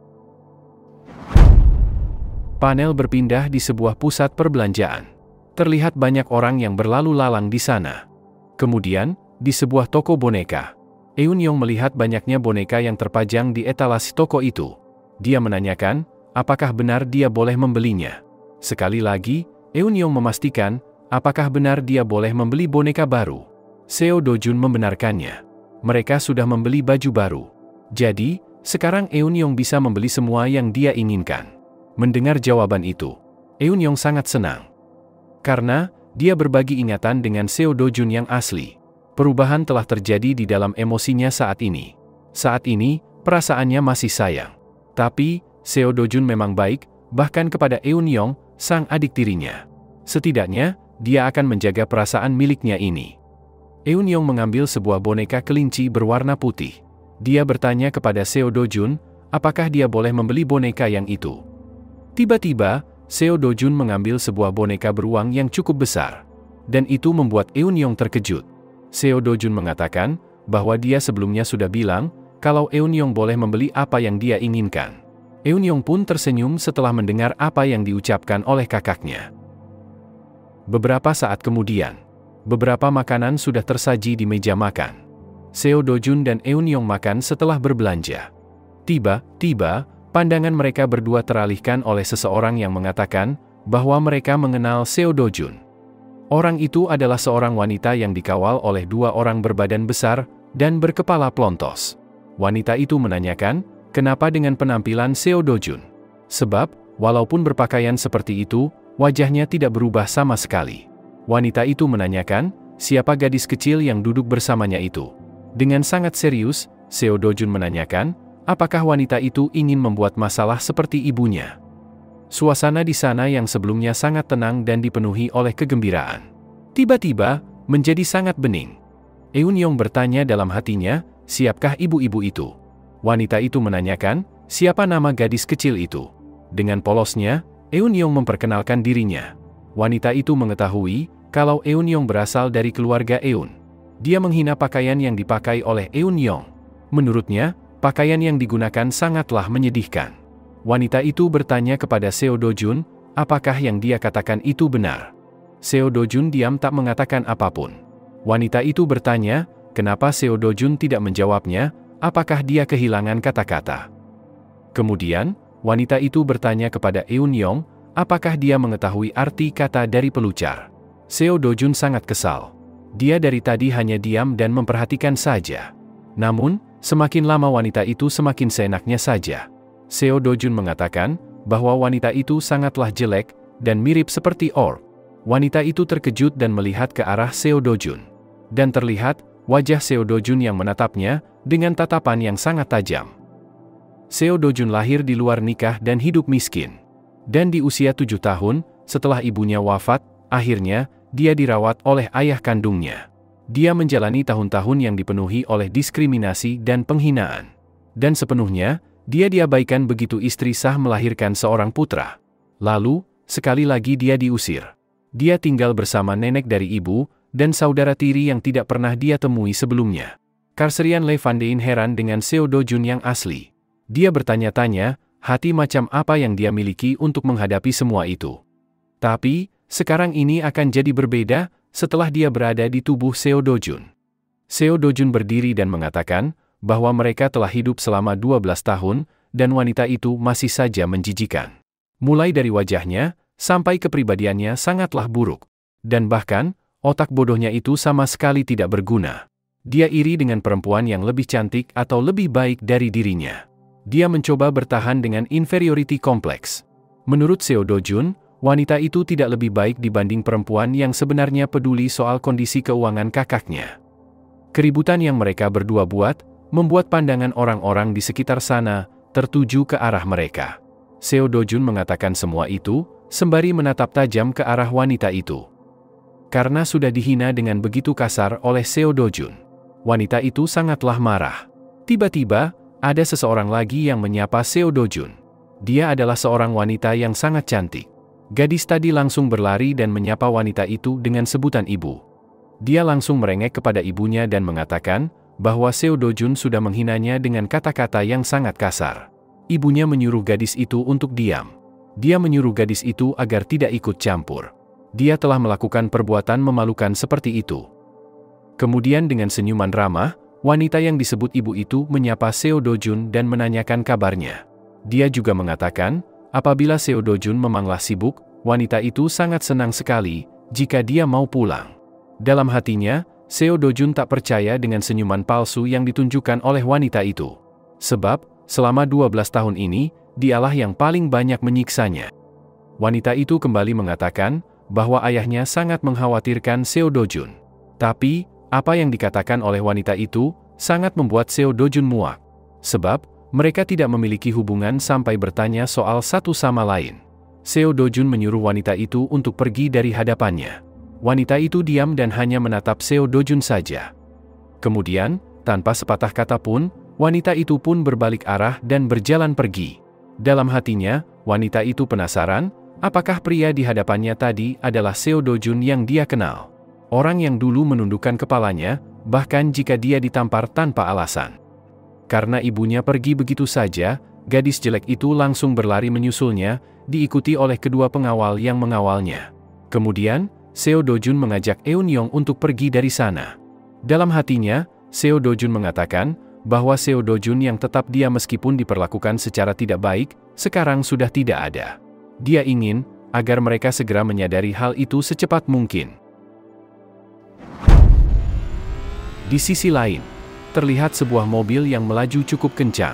Speaker 1: Panel berpindah di sebuah pusat perbelanjaan. Terlihat banyak orang yang berlalu lalang di sana. Kemudian, di sebuah toko boneka, Eun-yong melihat banyaknya boneka yang terpajang di etalase toko itu. Dia menanyakan, apakah benar dia boleh membelinya. Sekali lagi, Eun-yong memastikan, apakah benar dia boleh membeli boneka baru. Seo Dojun membenarkannya. Mereka sudah membeli baju baru. Jadi, sekarang Eun-yong bisa membeli semua yang dia inginkan. Mendengar jawaban itu, Eun-yong sangat senang. Karena, dia berbagi ingatan dengan Seo Dojun yang asli. Perubahan telah terjadi di dalam emosinya saat ini. Saat ini, perasaannya masih sayang. Tapi, Seo Dojun memang baik, bahkan kepada Eun-yong, sang adik tirinya. Setidaknya, dia akan menjaga perasaan miliknya ini. Eun-yong mengambil sebuah boneka kelinci berwarna putih. Dia bertanya kepada Seo Dojun, apakah dia boleh membeli boneka yang itu. Tiba-tiba, Seo Dojun mengambil sebuah boneka beruang yang cukup besar. dan itu membuat Eun-yong terkejut. Seo Do-jun mengatakan bahwa dia sebelumnya sudah bilang kalau Eun-yong boleh membeli apa yang dia inginkan. Eun-yong pun tersenyum setelah mendengar apa yang diucapkan oleh kakaknya. Beberapa saat kemudian, beberapa makanan sudah tersaji di meja makan. Seo Do-jun dan Eun-yong makan setelah berbelanja. Tiba-tiba, pandangan mereka berdua teralihkan oleh seseorang yang mengatakan bahwa mereka mengenal Seo Do-jun. Orang itu adalah seorang wanita yang dikawal oleh dua orang berbadan besar dan berkepala plontos. Wanita itu menanyakan, kenapa dengan penampilan Seo Do-jun? Sebab, walaupun berpakaian seperti itu, wajahnya tidak berubah sama sekali. Wanita itu menanyakan, siapa gadis kecil yang duduk bersamanya itu? Dengan sangat serius, Seo Do-jun menanyakan, apakah wanita itu ingin membuat masalah seperti ibunya? Suasana di sana yang sebelumnya sangat tenang dan dipenuhi oleh kegembiraan, tiba-tiba menjadi sangat bening. Eun-yong bertanya dalam hatinya, siapakah ibu-ibu itu? Wanita itu menanyakan, siapa nama gadis kecil itu? Dengan polosnya, Eun-yong memperkenalkan dirinya. Wanita itu mengetahui kalau Eun-yong berasal dari keluarga Eun. Dia menghina pakaian yang dipakai oleh Eun-yong. Menurutnya, pakaian yang digunakan sangatlah menyedihkan. Wanita itu bertanya kepada Seo Do-jun, apakah yang dia katakan itu benar? Seo Do-jun diam tak mengatakan apapun. Wanita itu bertanya, kenapa Seo Do-jun tidak menjawabnya, apakah dia kehilangan kata-kata? Kemudian, wanita itu bertanya kepada Eun-yong, apakah dia mengetahui arti kata dari pelucar? Seo Do-jun sangat kesal. Dia dari tadi hanya diam dan memperhatikan saja. Namun, semakin lama wanita itu semakin seenaknya saja. Seo Do-jun mengatakan bahwa wanita itu sangatlah jelek dan mirip seperti orc. Wanita itu terkejut dan melihat ke arah Seo Do-jun. Dan terlihat wajah Seo Do-jun yang menatapnya dengan tatapan yang sangat tajam. Seo Do-jun lahir di luar nikah dan hidup miskin. Dan di usia 7 tahun, setelah ibunya wafat, akhirnya dia dirawat oleh ayah kandungnya. Dia menjalani tahun-tahun yang dipenuhi oleh diskriminasi dan penghinaan. Dan sepenuhnya, dia diabaikan begitu istri sah melahirkan seorang putra. Lalu, sekali lagi dia diusir. Dia tinggal bersama nenek dari ibu, dan saudara tiri yang tidak pernah dia temui sebelumnya. Karserian Le Van Dein heran dengan Seo Do-jun yang asli. Dia bertanya-tanya, hati macam apa yang dia miliki untuk menghadapi semua itu. Tapi, sekarang ini akan jadi berbeda, setelah dia berada di tubuh Seo Do-jun. Seo Do-jun berdiri dan mengatakan, bahwa mereka telah hidup selama 12 tahun, dan wanita itu masih saja menjijikan. Mulai dari wajahnya, sampai kepribadiannya sangatlah buruk. Dan bahkan, otak bodohnya itu sama sekali tidak berguna. Dia iri dengan perempuan yang lebih cantik atau lebih baik dari dirinya. Dia mencoba bertahan dengan inferiority complex. Menurut Seo Do-jun, wanita itu tidak lebih baik dibanding perempuan yang sebenarnya peduli soal kondisi keuangan kakaknya. Keributan yang mereka berdua buat, membuat pandangan orang-orang di sekitar sana tertuju ke arah mereka. Seo Do-jun mengatakan semua itu, sembari menatap tajam ke arah wanita itu. Karena sudah dihina dengan begitu kasar oleh Seo Do-jun, wanita itu sangatlah marah. Tiba-tiba, ada seseorang lagi yang menyapa Seo Do-jun. Dia adalah seorang wanita yang sangat cantik. Gadis tadi langsung berlari dan menyapa wanita itu dengan sebutan ibu. Dia langsung merengek kepada ibunya dan mengatakan, bahwa Seo Do-jun sudah menghinanya dengan kata-kata yang sangat kasar. Ibunya menyuruh gadis itu untuk diam. Dia menyuruh gadis itu agar tidak ikut campur. Dia telah melakukan perbuatan memalukan seperti itu. Kemudian dengan senyuman ramah, wanita yang disebut ibu itu menyapa Seo Do-jun dan menanyakan kabarnya. Dia juga mengatakan, apabila Seo Do-jun memanglah sibuk, wanita itu sangat senang sekali jika dia mau pulang. Dalam hatinya, Seo Do-jun tak percaya dengan senyuman palsu yang ditunjukkan oleh wanita itu. Sebab, selama 12 tahun ini, dialah yang paling banyak menyiksanya. Wanita itu kembali mengatakan, bahwa ayahnya sangat mengkhawatirkan Seo Do-jun. Tapi, apa yang dikatakan oleh wanita itu, sangat membuat Seo Do-jun muak. Sebab, mereka tidak memiliki hubungan sampai bertanya soal satu sama lain. Seo Do-jun menyuruh wanita itu untuk pergi dari hadapannya. Wanita itu diam dan hanya menatap Seo Do-jun saja. Kemudian, tanpa sepatah kata pun, wanita itu pun berbalik arah dan berjalan pergi. Dalam hatinya, wanita itu penasaran, apakah pria di hadapannya tadi adalah Seo Do-jun yang dia kenal. Orang yang dulu menundukkan kepalanya, bahkan jika dia ditampar tanpa alasan. Karena ibunya pergi begitu saja, gadis jelek itu langsung berlari menyusulnya, diikuti oleh kedua pengawal yang mengawalnya. Kemudian, Seo Dojun mengajak Eun-yong untuk pergi dari sana. Dalam hatinya, Seo Dojun mengatakan bahwa Seo Dojun yang tetap dia meskipun diperlakukan secara tidak baik, sekarang sudah tidak ada. Dia ingin agar mereka segera menyadari hal itu secepat mungkin. Di sisi lain, terlihat sebuah mobil yang melaju cukup kencang.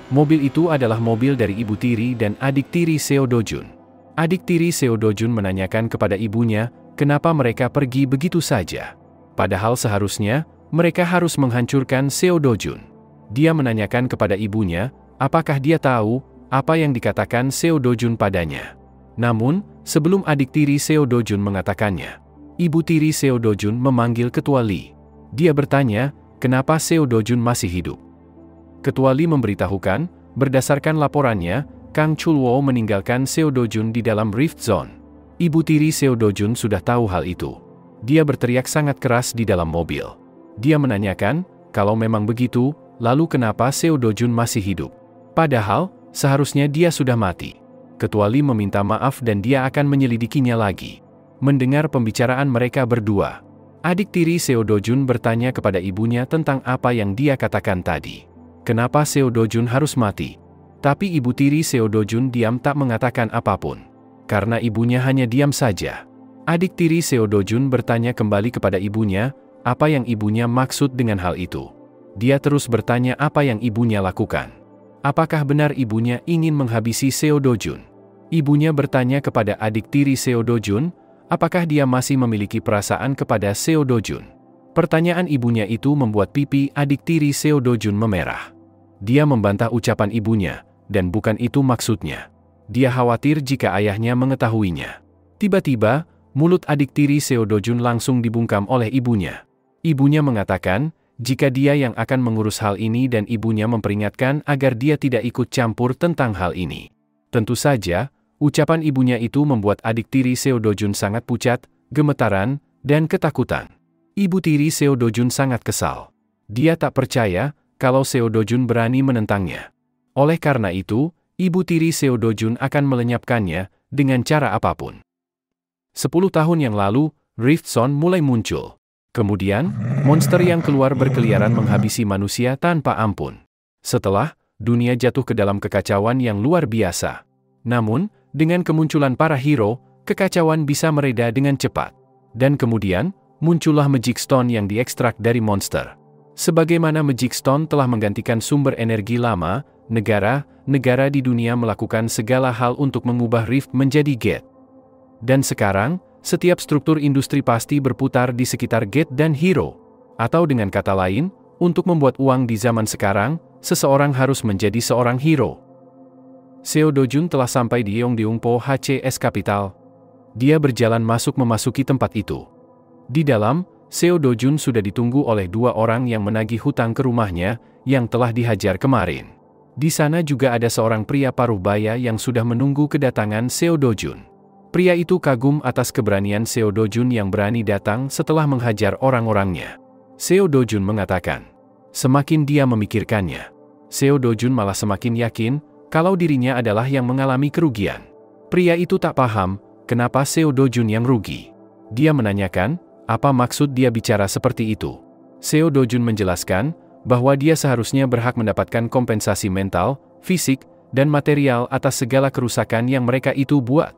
Speaker 1: Mobil itu adalah mobil dari ibu tiri dan adik tiri Seo Dojun. Adik tiri Seo Dojun menanyakan kepada ibunya, kenapa mereka pergi begitu saja. Padahal seharusnya, mereka harus menghancurkan Seo Dojun. Dia menanyakan kepada ibunya, apakah dia tahu apa yang dikatakan Seo Dojun padanya. Namun, sebelum adik tiri Seo Dojun mengatakannya, ibu tiri Seo Dojun memanggil Ketua Lee. Dia bertanya, kenapa Seo Dojun masih hidup. Ketua Lee memberitahukan, berdasarkan laporannya, Kang Chulwo meninggalkan Seo Dojun di dalam Rift Zone. Ibu tiri Seo Dojun sudah tahu hal itu. Dia berteriak sangat keras di dalam mobil. Dia menanyakan, kalau memang begitu, lalu kenapa Seo Dojun masih hidup? Padahal, seharusnya dia sudah mati. Ketua Lee meminta maaf dan dia akan menyelidikinya lagi. Mendengar pembicaraan mereka berdua, adik tiri Seo Dojun bertanya kepada ibunya tentang apa yang dia katakan tadi. Kenapa Seo Dojun harus mati? Tapi ibu tiri Seo Dojun diam tak mengatakan apapun. Karena ibunya hanya diam saja. Adik tiri Seo Dojun bertanya kembali kepada ibunya, apa yang ibunya maksud dengan hal itu. Dia terus bertanya apa yang ibunya lakukan. Apakah benar ibunya ingin menghabisi Seo Dojun? Ibunya bertanya kepada adik tiri Seo Dojun, apakah dia masih memiliki perasaan kepada Seo Dojun? Pertanyaan ibunya itu membuat pipi adik tiri Seo Dojun memerah. Dia membantah ucapan ibunya, dan bukan itu maksudnya. Dia khawatir jika ayahnya mengetahuinya. Tiba-tiba, mulut adik tiri Seo Dojun langsung dibungkam oleh ibunya. Ibunya mengatakan, jika dia yang akan mengurus hal ini dan ibunya memperingatkan agar dia tidak ikut campur tentang hal ini. Tentu saja, ucapan ibunya itu membuat adik tiri Seo Dojun sangat pucat, gemetaran, dan ketakutan. Ibu tiri Seo Dojun sangat kesal. Dia tak percaya kalau Seo Dojun berani menentangnya. Oleh karena itu, ibu tiri Seo Dojun akan melenyapkannya dengan cara apapun. 10 tahun yang lalu, Rift Zone mulai muncul. Kemudian, monster yang keluar berkeliaran menghabisi manusia tanpa ampun. Setelah, dunia jatuh ke dalam kekacauan yang luar biasa. Namun, dengan kemunculan para hero, kekacauan bisa mereda dengan cepat. Dan kemudian, muncullah Magic Stone yang diekstrak dari monster. Sebagaimana Magic Stone telah menggantikan sumber energi lama, negara-negara di dunia melakukan segala hal untuk mengubah Rift menjadi Gate. Dan sekarang, setiap struktur industri pasti berputar di sekitar Gate dan hero. Atau dengan kata lain, untuk membuat uang di zaman sekarang, seseorang harus menjadi seorang hero. Seo Dojun telah sampai di Yongdeungpo HCS Capital. Dia berjalan memasuki tempat itu. Di dalam, Seo Dojun sudah ditunggu oleh 2 orang yang menagih hutang ke rumahnya, yang telah dihajar kemarin. Di sana juga ada seorang pria paruh baya yang sudah menunggu kedatangan Seo Dojun. Pria itu kagum atas keberanian Seo Dojun yang berani datang setelah menghajar orang-orangnya. Seo Dojun mengatakan, semakin dia memikirkannya, Seo Dojun malah semakin yakin kalau dirinya adalah yang mengalami kerugian. Pria itu tak paham, kenapa Seo Dojun yang rugi. Dia menanyakan, apa maksud dia bicara seperti itu. Seo Dojun menjelaskan, bahwa dia seharusnya berhak mendapatkan kompensasi mental, fisik, dan material atas segala kerusakan yang mereka itu buat.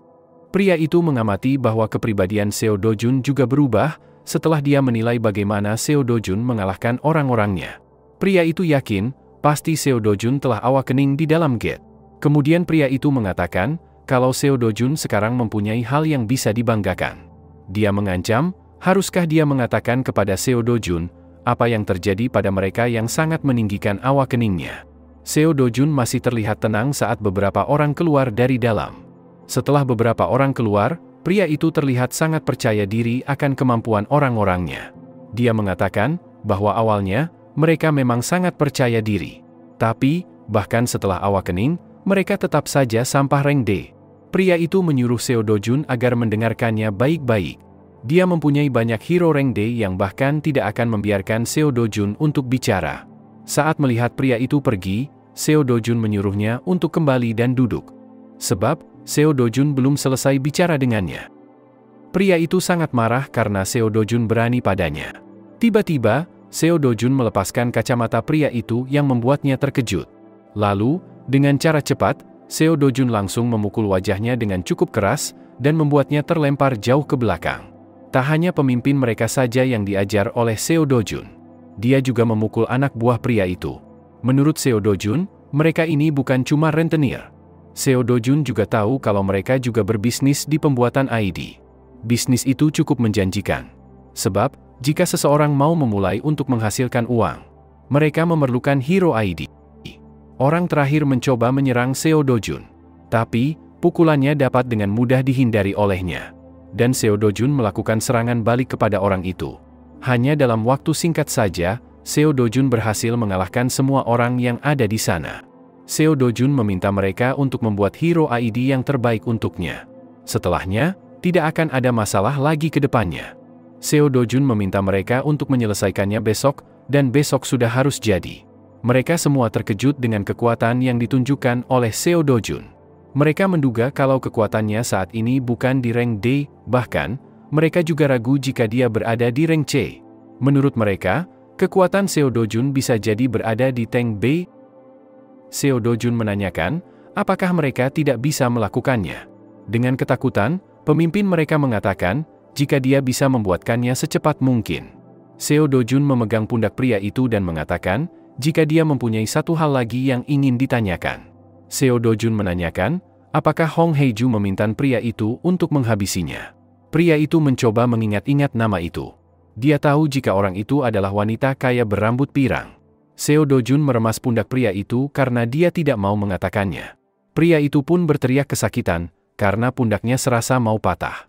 Speaker 1: Pria itu mengamati bahwa kepribadian Seo Dojun juga berubah, setelah dia menilai bagaimana Seo Dojun mengalahkan orang-orangnya. Pria itu yakin, pasti Seo Dojun telah awakening di dalam Gate. Kemudian pria itu mengatakan, kalau Seo Dojun sekarang mempunyai hal yang bisa dibanggakan. Dia mengancam, haruskah dia mengatakan kepada Seo Dojun, apa yang terjadi pada mereka yang sangat meninggikan awakeningnya. Seo Dojun masih terlihat tenang saat beberapa orang keluar dari dalam. Setelah beberapa orang keluar, pria itu terlihat sangat percaya diri akan kemampuan orang-orangnya. Dia mengatakan, bahwa awalnya, mereka memang sangat percaya diri. Tapi, bahkan setelah awakening, mereka tetap saja sampah rank D. Pria itu menyuruh Seo Dojun agar mendengarkannya baik-baik. Dia mempunyai banyak hero rank D yang bahkan tidak akan membiarkan Seo Dojun untuk bicara. Saat melihat pria itu pergi, Seo Dojun menyuruhnya untuk kembali dan duduk. Sebab, Seo Dojun belum selesai bicara dengannya. Pria itu sangat marah karena Seo Dojun berani padanya. Tiba-tiba, Seo Dojun melepaskan kacamata pria itu yang membuatnya terkejut. Lalu, dengan cara cepat, Seo Dojun langsung memukul wajahnya dengan cukup keras, dan membuatnya terlempar jauh ke belakang. Tak hanya pemimpin mereka saja yang diajar oleh Seo Dojun. Dia juga memukul anak buah pria itu. Menurut Seo Dojun, mereka ini bukan cuma rentenir. Seo Dojun juga tahu kalau mereka juga berbisnis di pembuatan ID. Bisnis itu cukup menjanjikan. Sebab, jika seseorang mau memulai untuk menghasilkan uang, mereka memerlukan hero ID. Orang terakhir mencoba menyerang Seo Dojun. Tapi, pukulannya dapat dengan mudah dihindari olehnya. Dan Seo Dojun melakukan serangan balik kepada orang itu. Hanya dalam waktu singkat saja, Seo Dojun berhasil mengalahkan semua orang yang ada di sana. Seo Dojun meminta mereka untuk membuat hero ID yang terbaik untuknya. Setelahnya, tidak akan ada masalah lagi ke depannya. Seo Dojun meminta mereka untuk menyelesaikannya besok, dan besok sudah harus jadi. Mereka semua terkejut dengan kekuatan yang ditunjukkan oleh Seo Dojun. Mereka menduga kalau kekuatannya saat ini bukan di rank D, bahkan, mereka juga ragu jika dia berada di rank C. Menurut mereka, kekuatan Seo Dojun bisa jadi berada di tank B. Seo Dojun menanyakan, apakah mereka tidak bisa melakukannya. Dengan ketakutan, pemimpin mereka mengatakan, jika dia bisa membuatkannya secepat mungkin. Seo Dojun memegang pundak pria itu dan mengatakan, jika dia mempunyai satu hal lagi yang ingin ditanyakan. Seo Dojun menanyakan, apakah Hong Haeju meminta pria itu untuk menghabisinya. Pria itu mencoba mengingat-ingat nama itu. Dia tahu jika orang itu adalah wanita kaya berambut pirang. Seo Dojun meremas pundak pria itu karena dia tidak mau mengatakannya. Pria itu pun berteriak kesakitan, karena pundaknya serasa mau patah.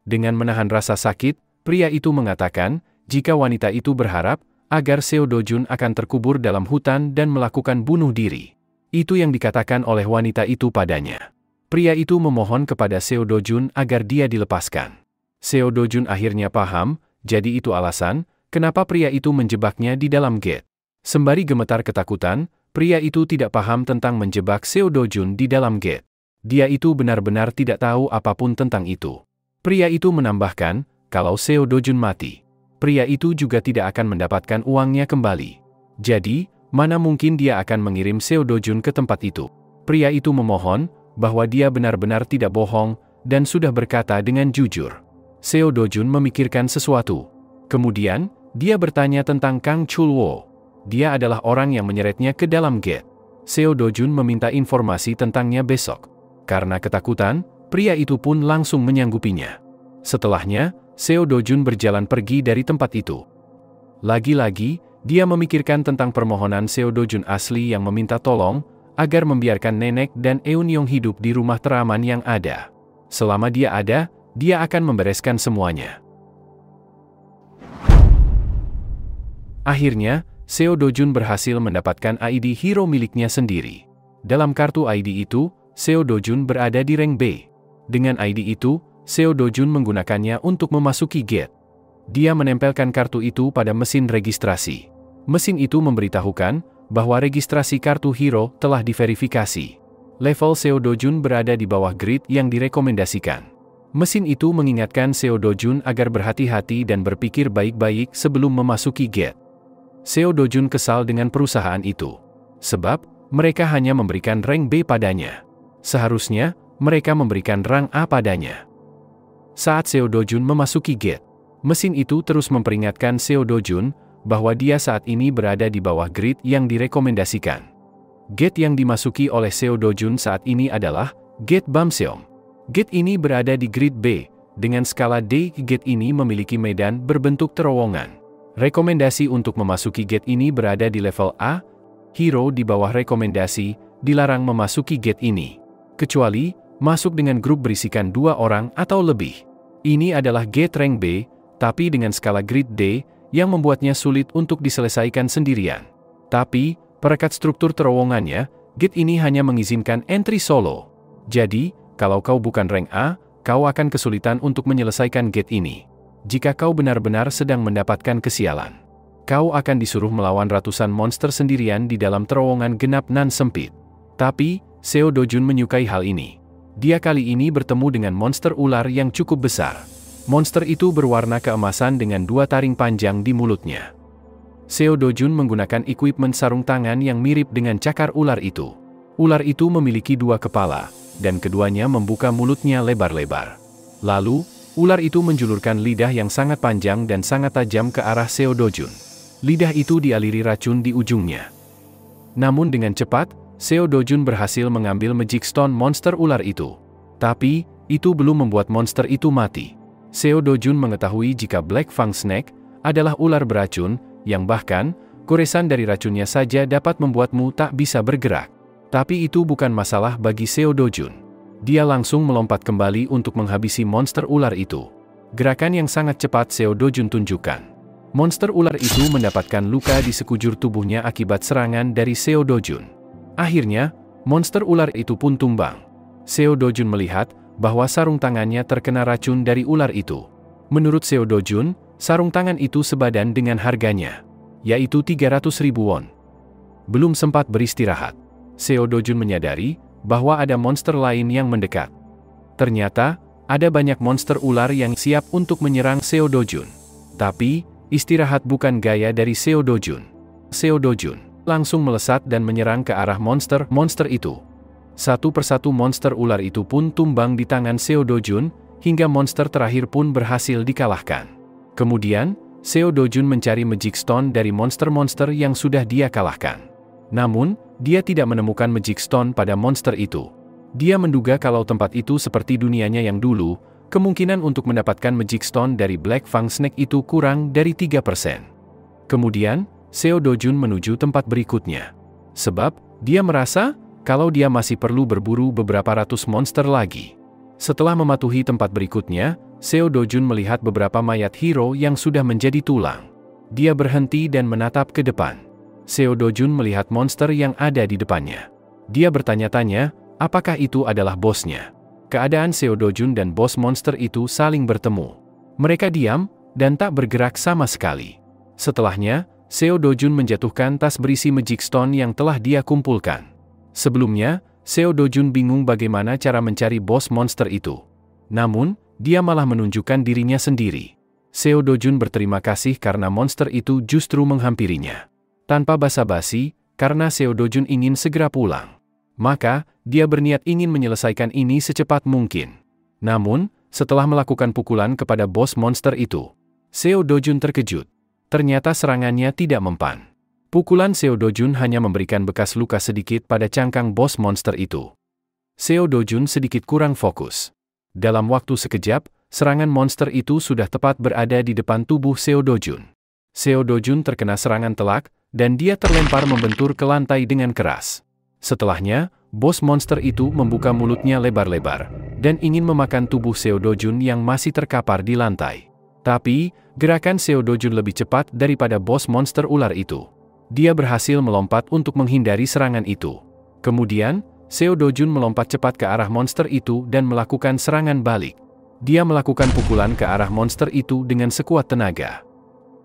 Speaker 1: Dengan menahan rasa sakit, pria itu mengatakan, jika wanita itu berharap, agar Seo Dojun akan terkubur dalam hutan dan melakukan bunuh diri. Itu yang dikatakan oleh wanita itu padanya. Pria itu memohon kepada Seo Dojun agar dia dilepaskan. Seo Dojun akhirnya paham, jadi itu alasan, kenapa pria itu menjebaknya di dalam gate. Sembari gemetar ketakutan, pria itu tidak paham tentang menjebak Seo Dojun di dalam gate. Dia itu benar-benar tidak tahu apapun tentang itu. Pria itu menambahkan, kalau Seo Dojun mati, pria itu juga tidak akan mendapatkan uangnya kembali. Jadi, mana mungkin dia akan mengirim Seo Dojun ke tempat itu. Pria itu memohon, bahwa dia benar-benar tidak bohong, dan sudah berkata dengan jujur. Seo Dojun memikirkan sesuatu. Kemudian, dia bertanya tentang Kang Chulwo. Dia adalah orang yang menyeretnya ke dalam gate. Seo Dojun meminta informasi tentangnya besok. Karena ketakutan, pria itu pun langsung menyanggupinya. Setelahnya, Seo Dojun berjalan pergi dari tempat itu. Lagi-lagi, dia memikirkan tentang permohonan Seo Dojun asli yang meminta tolong, agar membiarkan nenek dan Eunyoung hidup di rumah teraman yang ada. Selama dia ada, dia akan membereskan semuanya. Akhirnya, Seo Dojun berhasil mendapatkan ID hero miliknya sendiri. Dalam kartu ID itu, Seo Dojun berada di rank B. Dengan ID itu, Seo Dojun menggunakannya untuk memasuki gate. Dia menempelkan kartu itu pada mesin registrasi. Mesin itu memberitahukan bahwa registrasi kartu hero telah diverifikasi. Level Seo Dojun berada di bawah grid yang direkomendasikan. Mesin itu mengingatkan Seo Dojun agar berhati-hati dan berpikir baik-baik sebelum memasuki gate. Seo Dojun kesal dengan perusahaan itu. Sebab, mereka hanya memberikan rank B padanya. Seharusnya, mereka memberikan rank A padanya. Saat Seo Dojun memasuki gate, mesin itu terus memperingatkan Seo Dojun bahwa dia saat ini berada di bawah grid yang direkomendasikan. Gate yang dimasuki oleh Seo Dojun saat ini adalah Gate Bamseom. Gate ini berada di grid B, dengan skala D. Gate ini memiliki medan berbentuk terowongan. Rekomendasi untuk memasuki gate ini berada di level A. Hero di bawah rekomendasi dilarang memasuki gate ini, kecuali masuk dengan grup berisikan 2 orang atau lebih. Ini adalah gate rank B, tapi dengan skala grid D, yang membuatnya sulit untuk diselesaikan sendirian. Tapi, perekat struktur terowongannya, gate ini hanya mengizinkan entry solo. Jadi, kalau kau bukan rank A, kau akan kesulitan untuk menyelesaikan gate ini. Jika kau benar-benar sedang mendapatkan kesialan, kau akan disuruh melawan ratusan monster sendirian di dalam terowongan genap nan sempit. Tapi, Seo Dojun menyukai hal ini. Dia kali ini bertemu dengan monster ular yang cukup besar. Monster itu berwarna keemasan dengan 2 taring panjang di mulutnya. Seo Dojun menggunakan equipment sarung tangan yang mirip dengan cakar ular itu. Ular itu memiliki 2 kepala, dan keduanya membuka mulutnya lebar-lebar. Lalu, ular itu menjulurkan lidah yang sangat panjang dan sangat tajam ke arah Seo Dojun. Lidah itu dialiri racun di ujungnya. Namun dengan cepat, Seo Dojun berhasil mengambil Magic Stone monster ular itu. Tapi, itu belum membuat monster itu mati. Seo Dojun mengetahui jika Black Fang Snake adalah ular beracun, yang bahkan, goresan dari racunnya saja dapat membuatmu tak bisa bergerak. Tapi itu bukan masalah bagi Seo Dojun. Dia langsung melompat kembali untuk menghabisi monster ular itu. Gerakan yang sangat cepat Seo Dojun tunjukkan. Monster ular itu mendapatkan luka di sekujur tubuhnya akibat serangan dari Seo Dojun. Akhirnya, monster ular itu pun tumbang. Seo Dojun melihat bahwa sarung tangannya terkena racun dari ular itu. Menurut Seo Dojun, sarung tangan itu sebadan dengan harganya, yaitu 300.000 won. Belum sempat beristirahat, Seo Dojun menyadari bahwa ada monster lain yang mendekat. Ternyata, ada banyak monster ular yang siap untuk menyerang Seo Dojun. Tapi, istirahat bukan gaya dari Seo Dojun. Seo Dojun langsung melesat dan menyerang ke arah monster itu. Satu persatu monster ular itu pun tumbang di tangan Seo Dojun, hingga monster terakhir pun berhasil dikalahkan. Kemudian, Seo Dojun mencari Magic Stone dari monster-monster yang sudah dia kalahkan. Namun, dia tidak menemukan Magic Stone pada monster itu. Dia menduga kalau tempat itu seperti dunianya yang dulu, kemungkinan untuk mendapatkan Magic Stone dari Black Fang Snake itu kurang dari 3%. Kemudian, Seo Dojun menuju tempat berikutnya. Sebab, dia merasa kalau dia masih perlu berburu beberapa ratus monster lagi. Setelah mematuhi tempat berikutnya, Seo Dojun melihat beberapa mayat hero yang sudah menjadi tulang. Dia berhenti dan menatap ke depan. Seo Dojun melihat monster yang ada di depannya. Dia bertanya-tanya, apakah itu adalah bosnya? Keadaan Seo Dojun dan bos monster itu saling bertemu. Mereka diam, dan tak bergerak sama sekali. Setelahnya, Seo Dojun menjatuhkan tas berisi Magic Stone yang telah dia kumpulkan. Sebelumnya, Seo Dojun bingung bagaimana cara mencari bos monster itu. Namun, dia malah menunjukkan dirinya sendiri. Seo Dojun berterima kasih karena monster itu justru menghampirinya. Tanpa basa-basi, karena Seo Dojun ingin segera pulang. Maka, dia berniat ingin menyelesaikan ini secepat mungkin. Namun, setelah melakukan pukulan kepada bos monster itu, Seo Dojun terkejut. Ternyata serangannya tidak mempan. Pukulan Seo Dojun hanya memberikan bekas luka sedikit pada cangkang bos monster itu. Seo Dojun sedikit kurang fokus. Dalam waktu sekejap, serangan monster itu sudah tepat berada di depan tubuh Seo Dojun. Seo Dojun terkena serangan telak, dan dia terlempar membentur ke lantai dengan keras. Setelahnya, bos monster itu membuka mulutnya lebar-lebar, dan ingin memakan tubuh Seo Dojun yang masih terkapar di lantai. Tapi, gerakan Seo Dojun lebih cepat daripada bos monster ular itu. Dia berhasil melompat untuk menghindari serangan itu. Kemudian, Seo Dojun melompat cepat ke arah monster itu dan melakukan serangan balik. Dia melakukan pukulan ke arah monster itu dengan sekuat tenaga.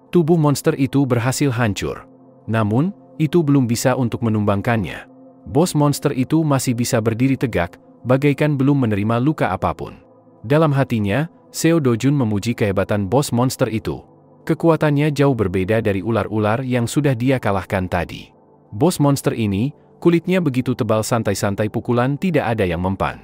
Speaker 1: Tubuh monster itu berhasil hancur. Namun, itu belum bisa untuk menumbangkannya. Bos monster itu masih bisa berdiri tegak, bagaikan belum menerima luka apapun. Dalam hatinya, Seo Dojun memuji kehebatan bos monster itu. Kekuatannya jauh berbeda dari ular-ular yang sudah dia kalahkan tadi. Bos monster ini, kulitnya begitu tebal, santai-santai pukulan tidak ada yang mempan.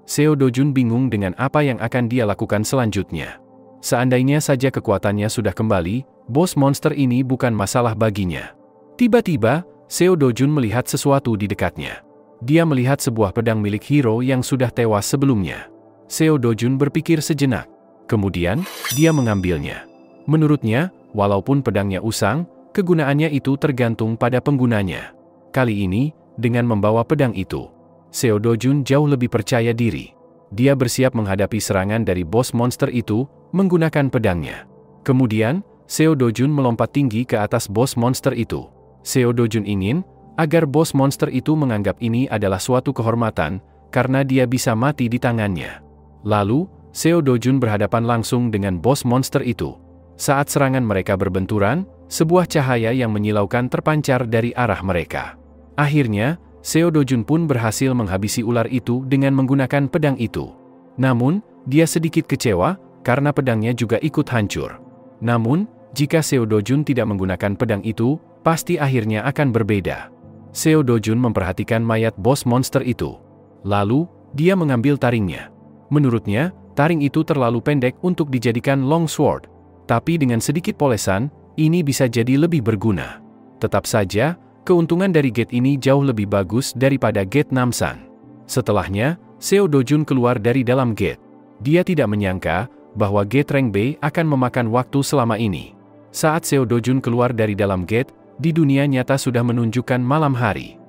Speaker 1: Seo Dojun bingung dengan apa yang akan dia lakukan selanjutnya. Seandainya saja kekuatannya sudah kembali, bos monster ini bukan masalah baginya. Tiba-tiba, Seo Dojun melihat sesuatu di dekatnya. Dia melihat sebuah pedang milik hero yang sudah tewas sebelumnya. Seo Dojun berpikir sejenak. Kemudian, dia mengambilnya. Menurutnya, walaupun pedangnya usang, kegunaannya itu tergantung pada penggunanya. Kali ini, dengan membawa pedang itu, Seo Dojun jauh lebih percaya diri. Dia bersiap menghadapi serangan dari bos monster itu, menggunakan pedangnya. Kemudian, Seo Dojun melompat tinggi ke atas bos monster itu. Seo Dojun ingin agar bos monster itu menganggap ini adalah suatu kehormatan, karena dia bisa mati di tangannya. Lalu, Seo Dojun berhadapan langsung dengan bos monster itu. Saat serangan mereka berbenturan, sebuah cahaya yang menyilaukan terpancar dari arah mereka. Akhirnya, Seo Dojun pun berhasil menghabisi ular itu dengan menggunakan pedang itu. Namun, dia sedikit kecewa, karena pedangnya juga ikut hancur. Namun, jika Seo Dojun tidak menggunakan pedang itu, pasti akhirnya akan berbeda. Seo Dojun memperhatikan mayat bos monster itu. Lalu, dia mengambil taringnya. Menurutnya, taring itu terlalu pendek untuk dijadikan longsword. Tapi dengan sedikit polesan, ini bisa jadi lebih berguna. Tetap saja, keuntungan dari gate ini jauh lebih bagus daripada gate Namsan. Setelahnya, Seo Dojun keluar dari dalam gate. Dia tidak menyangka bahwa gate rank B akan memakan waktu selama ini. Saat Seo Dojun keluar dari dalam gate, di dunia nyata sudah menunjukkan malam hari.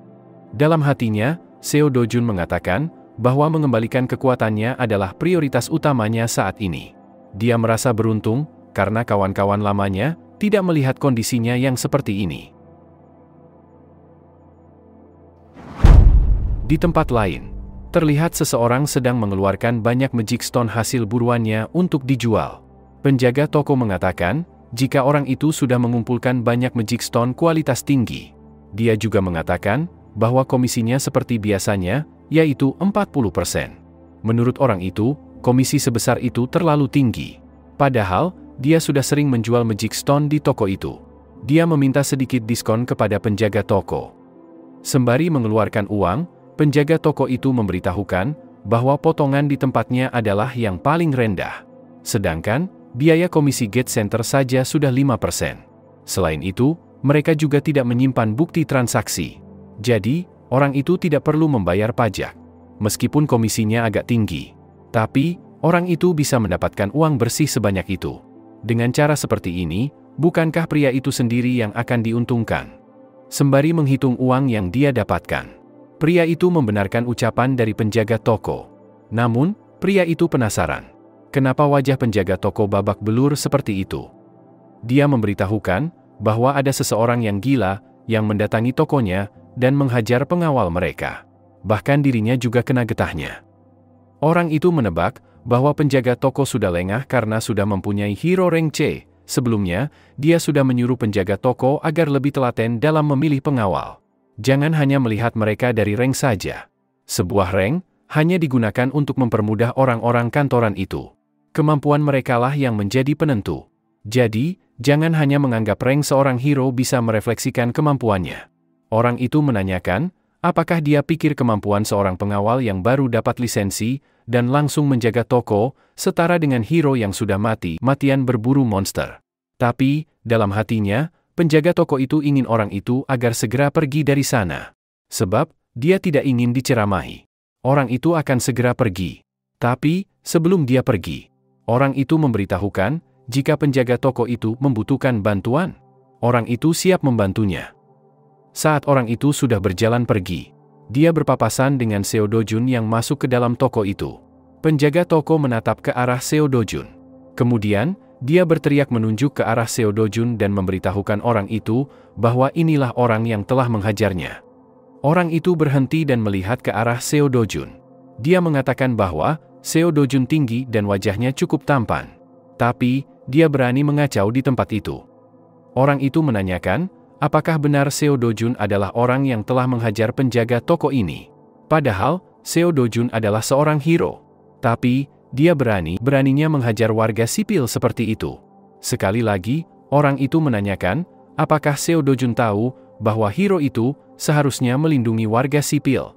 Speaker 1: Dalam hatinya, Seo Dojun mengatakan bahwa mengembalikan kekuatannya adalah prioritas utamanya saat ini. Dia merasa beruntung, karena kawan-kawan lamanya tidak melihat kondisinya yang seperti ini. Di tempat lain, terlihat seseorang sedang mengeluarkan banyak magic stone hasil buruannya untuk dijual. Penjaga toko mengatakan, jika orang itu sudah mengumpulkan banyak magic stone kualitas tinggi. Dia juga mengatakan bahwa komisinya seperti biasanya, yaitu 40%. Menurut orang itu, komisi sebesar itu terlalu tinggi. Padahal, dia sudah sering menjual magic stone di toko itu. Dia meminta sedikit diskon kepada penjaga toko. Sembari mengeluarkan uang, penjaga toko itu memberitahukan bahwa potongan di tempatnya adalah yang paling rendah. Sedangkan, biaya komisi gate center saja sudah 5%. Selain itu, mereka juga tidak menyimpan bukti transaksi. Jadi, orang itu tidak perlu membayar pajak. Meskipun komisinya agak tinggi. Tapi, orang itu bisa mendapatkan uang bersih sebanyak itu. Dengan cara seperti ini, bukankah pria itu sendiri yang akan diuntungkan? Sembari menghitung uang yang dia dapatkan, pria itu membenarkan ucapan dari penjaga toko. Namun, pria itu penasaran. Kenapa wajah penjaga toko babak belur seperti itu? Dia memberitahukan bahwa ada seseorang yang gila yang mendatangi tokonya dan menghajar pengawal mereka. Bahkan dirinya juga kena getahnya. Orang itu menebak bahwa penjaga toko sudah lengah karena sudah mempunyai hero rank C. Sebelumnya, dia sudah menyuruh penjaga toko agar lebih telaten dalam memilih pengawal. Jangan hanya melihat mereka dari rank saja. Sebuah rank hanya digunakan untuk mempermudah orang-orang kantoran itu. Kemampuan merekalah yang menjadi penentu. Jadi, jangan hanya menganggap rank seorang hero bisa merefleksikan kemampuannya. Orang itu menanyakan, apakah dia pikir kemampuan seorang pengawal yang baru dapat lisensi dan langsung menjaga toko, setara dengan hero yang sudah mati-matian berburu monster. Tapi, dalam hatinya, penjaga toko itu ingin orang itu agar segera pergi dari sana. Sebab, dia tidak ingin diceramahi. Orang itu akan segera pergi. Tapi, sebelum dia pergi, orang itu memberitahukan, jika penjaga toko itu membutuhkan bantuan, orang itu siap membantunya. Saat orang itu sudah berjalan pergi, dia berpapasan dengan Seo Dojun yang masuk ke dalam toko itu. Penjaga toko menatap ke arah Seo Dojun. Kemudian, dia berteriak menunjuk ke arah Seo Dojun dan memberitahukan orang itu bahwa inilah orang yang telah menghajarnya. Orang itu berhenti dan melihat ke arah Seo Dojun. Dia mengatakan bahwa Seo Dojun tinggi dan wajahnya cukup tampan. Tapi, dia berani mengacau di tempat itu. Orang itu menanyakan, apakah benar Seo Dojun adalah orang yang telah menghajar penjaga toko ini? Padahal, Seo Dojun adalah seorang hero. Tapi, dia beraninya menghajar warga sipil seperti itu. Sekali lagi, orang itu menanyakan, apakah Seo Dojun tahu bahwa hero itu seharusnya melindungi warga sipil?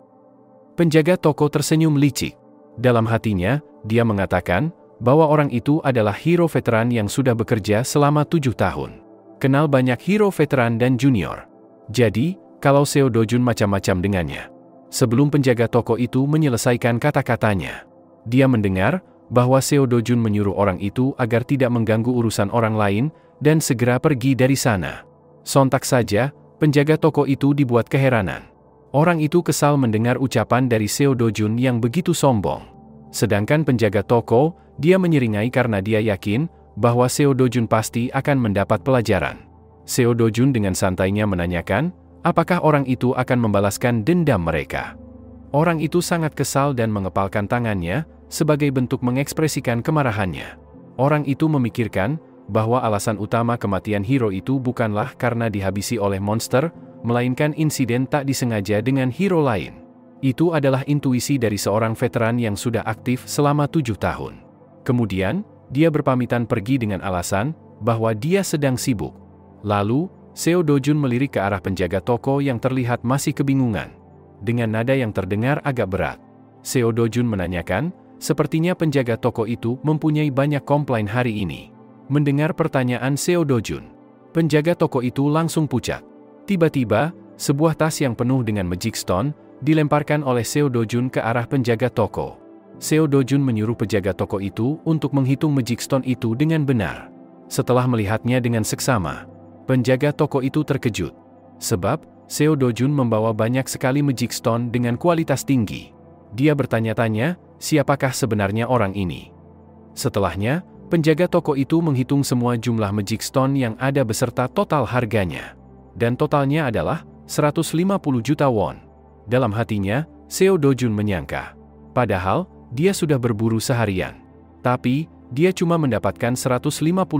Speaker 1: Penjaga toko tersenyum licik. Dalam hatinya, dia mengatakan bahwa orang itu adalah hero veteran yang sudah bekerja selama 7 tahun. Kenal banyak hero veteran dan junior. Jadi, kalau Seo Dojun macam-macam dengannya. Sebelum penjaga toko itu menyelesaikan kata-katanya, dia mendengar bahwa Seo Dojun menyuruh orang itu agar tidak mengganggu urusan orang lain dan segera pergi dari sana. Sontak saja, penjaga toko itu dibuat keheranan. Orang itu kesal mendengar ucapan dari Seo Dojun yang begitu sombong. Sedangkan penjaga toko, dia menyeringai karena dia yakin bahwa Seo Dojun pasti akan mendapat pelajaran. Seo Dojun dengan santainya menanyakan, apakah orang itu akan membalaskan dendam mereka. Orang itu sangat kesal dan mengepalkan tangannya, sebagai bentuk mengekspresikan kemarahannya. Orang itu memikirkan bahwa alasan utama kematian hero itu bukanlah karena dihabisi oleh monster, melainkan insiden tak disengaja dengan hero lain. Itu adalah intuisi dari seorang veteran yang sudah aktif selama 7 tahun. Kemudian, dia berpamitan pergi dengan alasan bahwa dia sedang sibuk. Lalu, Seo Dojun melirik ke arah penjaga toko yang terlihat masih kebingungan. Dengan nada yang terdengar agak berat, Seo Dojun menanyakan, sepertinya penjaga toko itu mempunyai banyak komplain hari ini. Mendengar pertanyaan Seo Dojun, penjaga toko itu langsung pucat. Tiba-tiba, sebuah tas yang penuh dengan Magic Stone dilemparkan oleh Seo Dojun ke arah penjaga toko. Seo Dojun menyuruh penjaga toko itu untuk menghitung Magic Stone itu dengan benar. Setelah melihatnya dengan seksama, penjaga toko itu terkejut. Sebab, Seo Dojun membawa banyak sekali Magic Stone dengan kualitas tinggi. Dia bertanya-tanya, siapakah sebenarnya orang ini? Setelahnya, penjaga toko itu menghitung semua jumlah Magic Stone yang ada beserta total harganya. Dan totalnya adalah 150 juta won. Dalam hatinya, Seo Dojun menyangka. Padahal, dia sudah berburu seharian. Tapi, dia cuma mendapatkan 150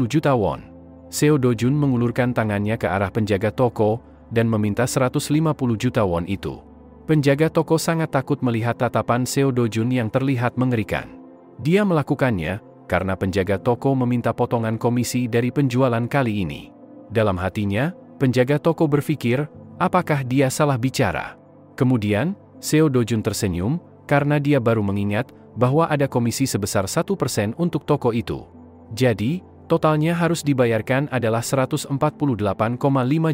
Speaker 1: juta won. Seo Dojun mengulurkan tangannya ke arah penjaga toko, dan meminta 150 juta won itu. Penjaga toko sangat takut melihat tatapan Seo Dojun yang terlihat mengerikan. Dia melakukannya, karena penjaga toko meminta potongan komisi dari penjualan kali ini. Dalam hatinya, penjaga toko berpikir, apakah dia salah bicara? Kemudian, Seo Dojun tersenyum, karena dia baru mengingat bahwa ada komisi sebesar 1% untuk toko itu. Jadi, totalnya harus dibayarkan adalah 148,5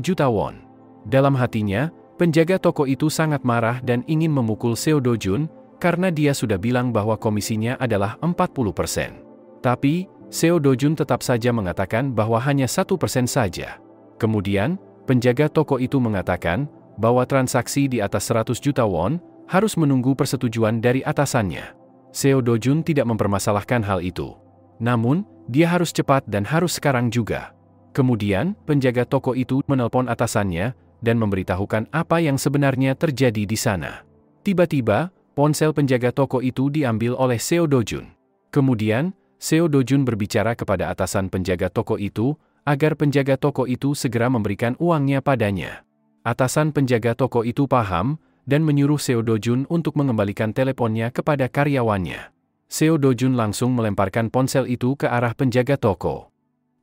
Speaker 1: juta won. Dalam hatinya, penjaga toko itu sangat marah dan ingin memukul Seo Dojun, karena dia sudah bilang bahwa komisinya adalah 40%. Tapi, Seo Dojun tetap saja mengatakan bahwa hanya 1% saja. Kemudian, penjaga toko itu mengatakan bahwa transaksi di atas 100 juta won harus menunggu persetujuan dari atasannya. Seo Dojun tidak mempermasalahkan hal itu. Namun, dia harus cepat dan harus sekarang juga. Kemudian, penjaga toko itu menelpon atasannya dan memberitahukan apa yang sebenarnya terjadi di sana. Tiba-tiba, ponsel penjaga toko itu diambil oleh Seo Dojun. Kemudian, Seo Dojun berbicara kepada atasan penjaga toko itu, agar penjaga toko itu segera memberikan uangnya padanya. Atasan penjaga toko itu paham, dan menyuruh Seo Dojun untuk mengembalikan teleponnya kepada karyawannya. Seo Dojun langsung melemparkan ponsel itu ke arah penjaga toko.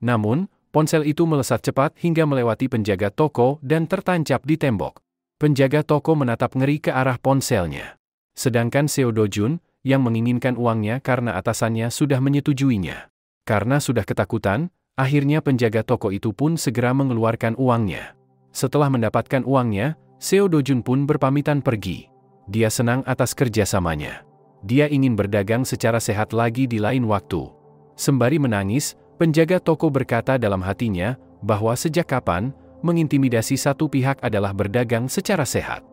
Speaker 1: Namun, ponsel itu melesat cepat hingga melewati penjaga toko dan tertancap di tembok. Penjaga toko menatap ngeri ke arah ponselnya. Sedangkan Seo Dojun, yang menginginkan uangnya karena atasannya sudah menyetujuinya. Karena sudah ketakutan, akhirnya penjaga toko itu pun segera mengeluarkan uangnya. Setelah mendapatkan uangnya, Seo Dojun pun berpamitan pergi. Dia senang atas kerjasamanya. Dia ingin berdagang secara sehat lagi di lain waktu. Sembari menangis, penjaga toko berkata dalam hatinya, bahwa sejak kapan, mengintimidasi satu pihak adalah berdagang secara sehat.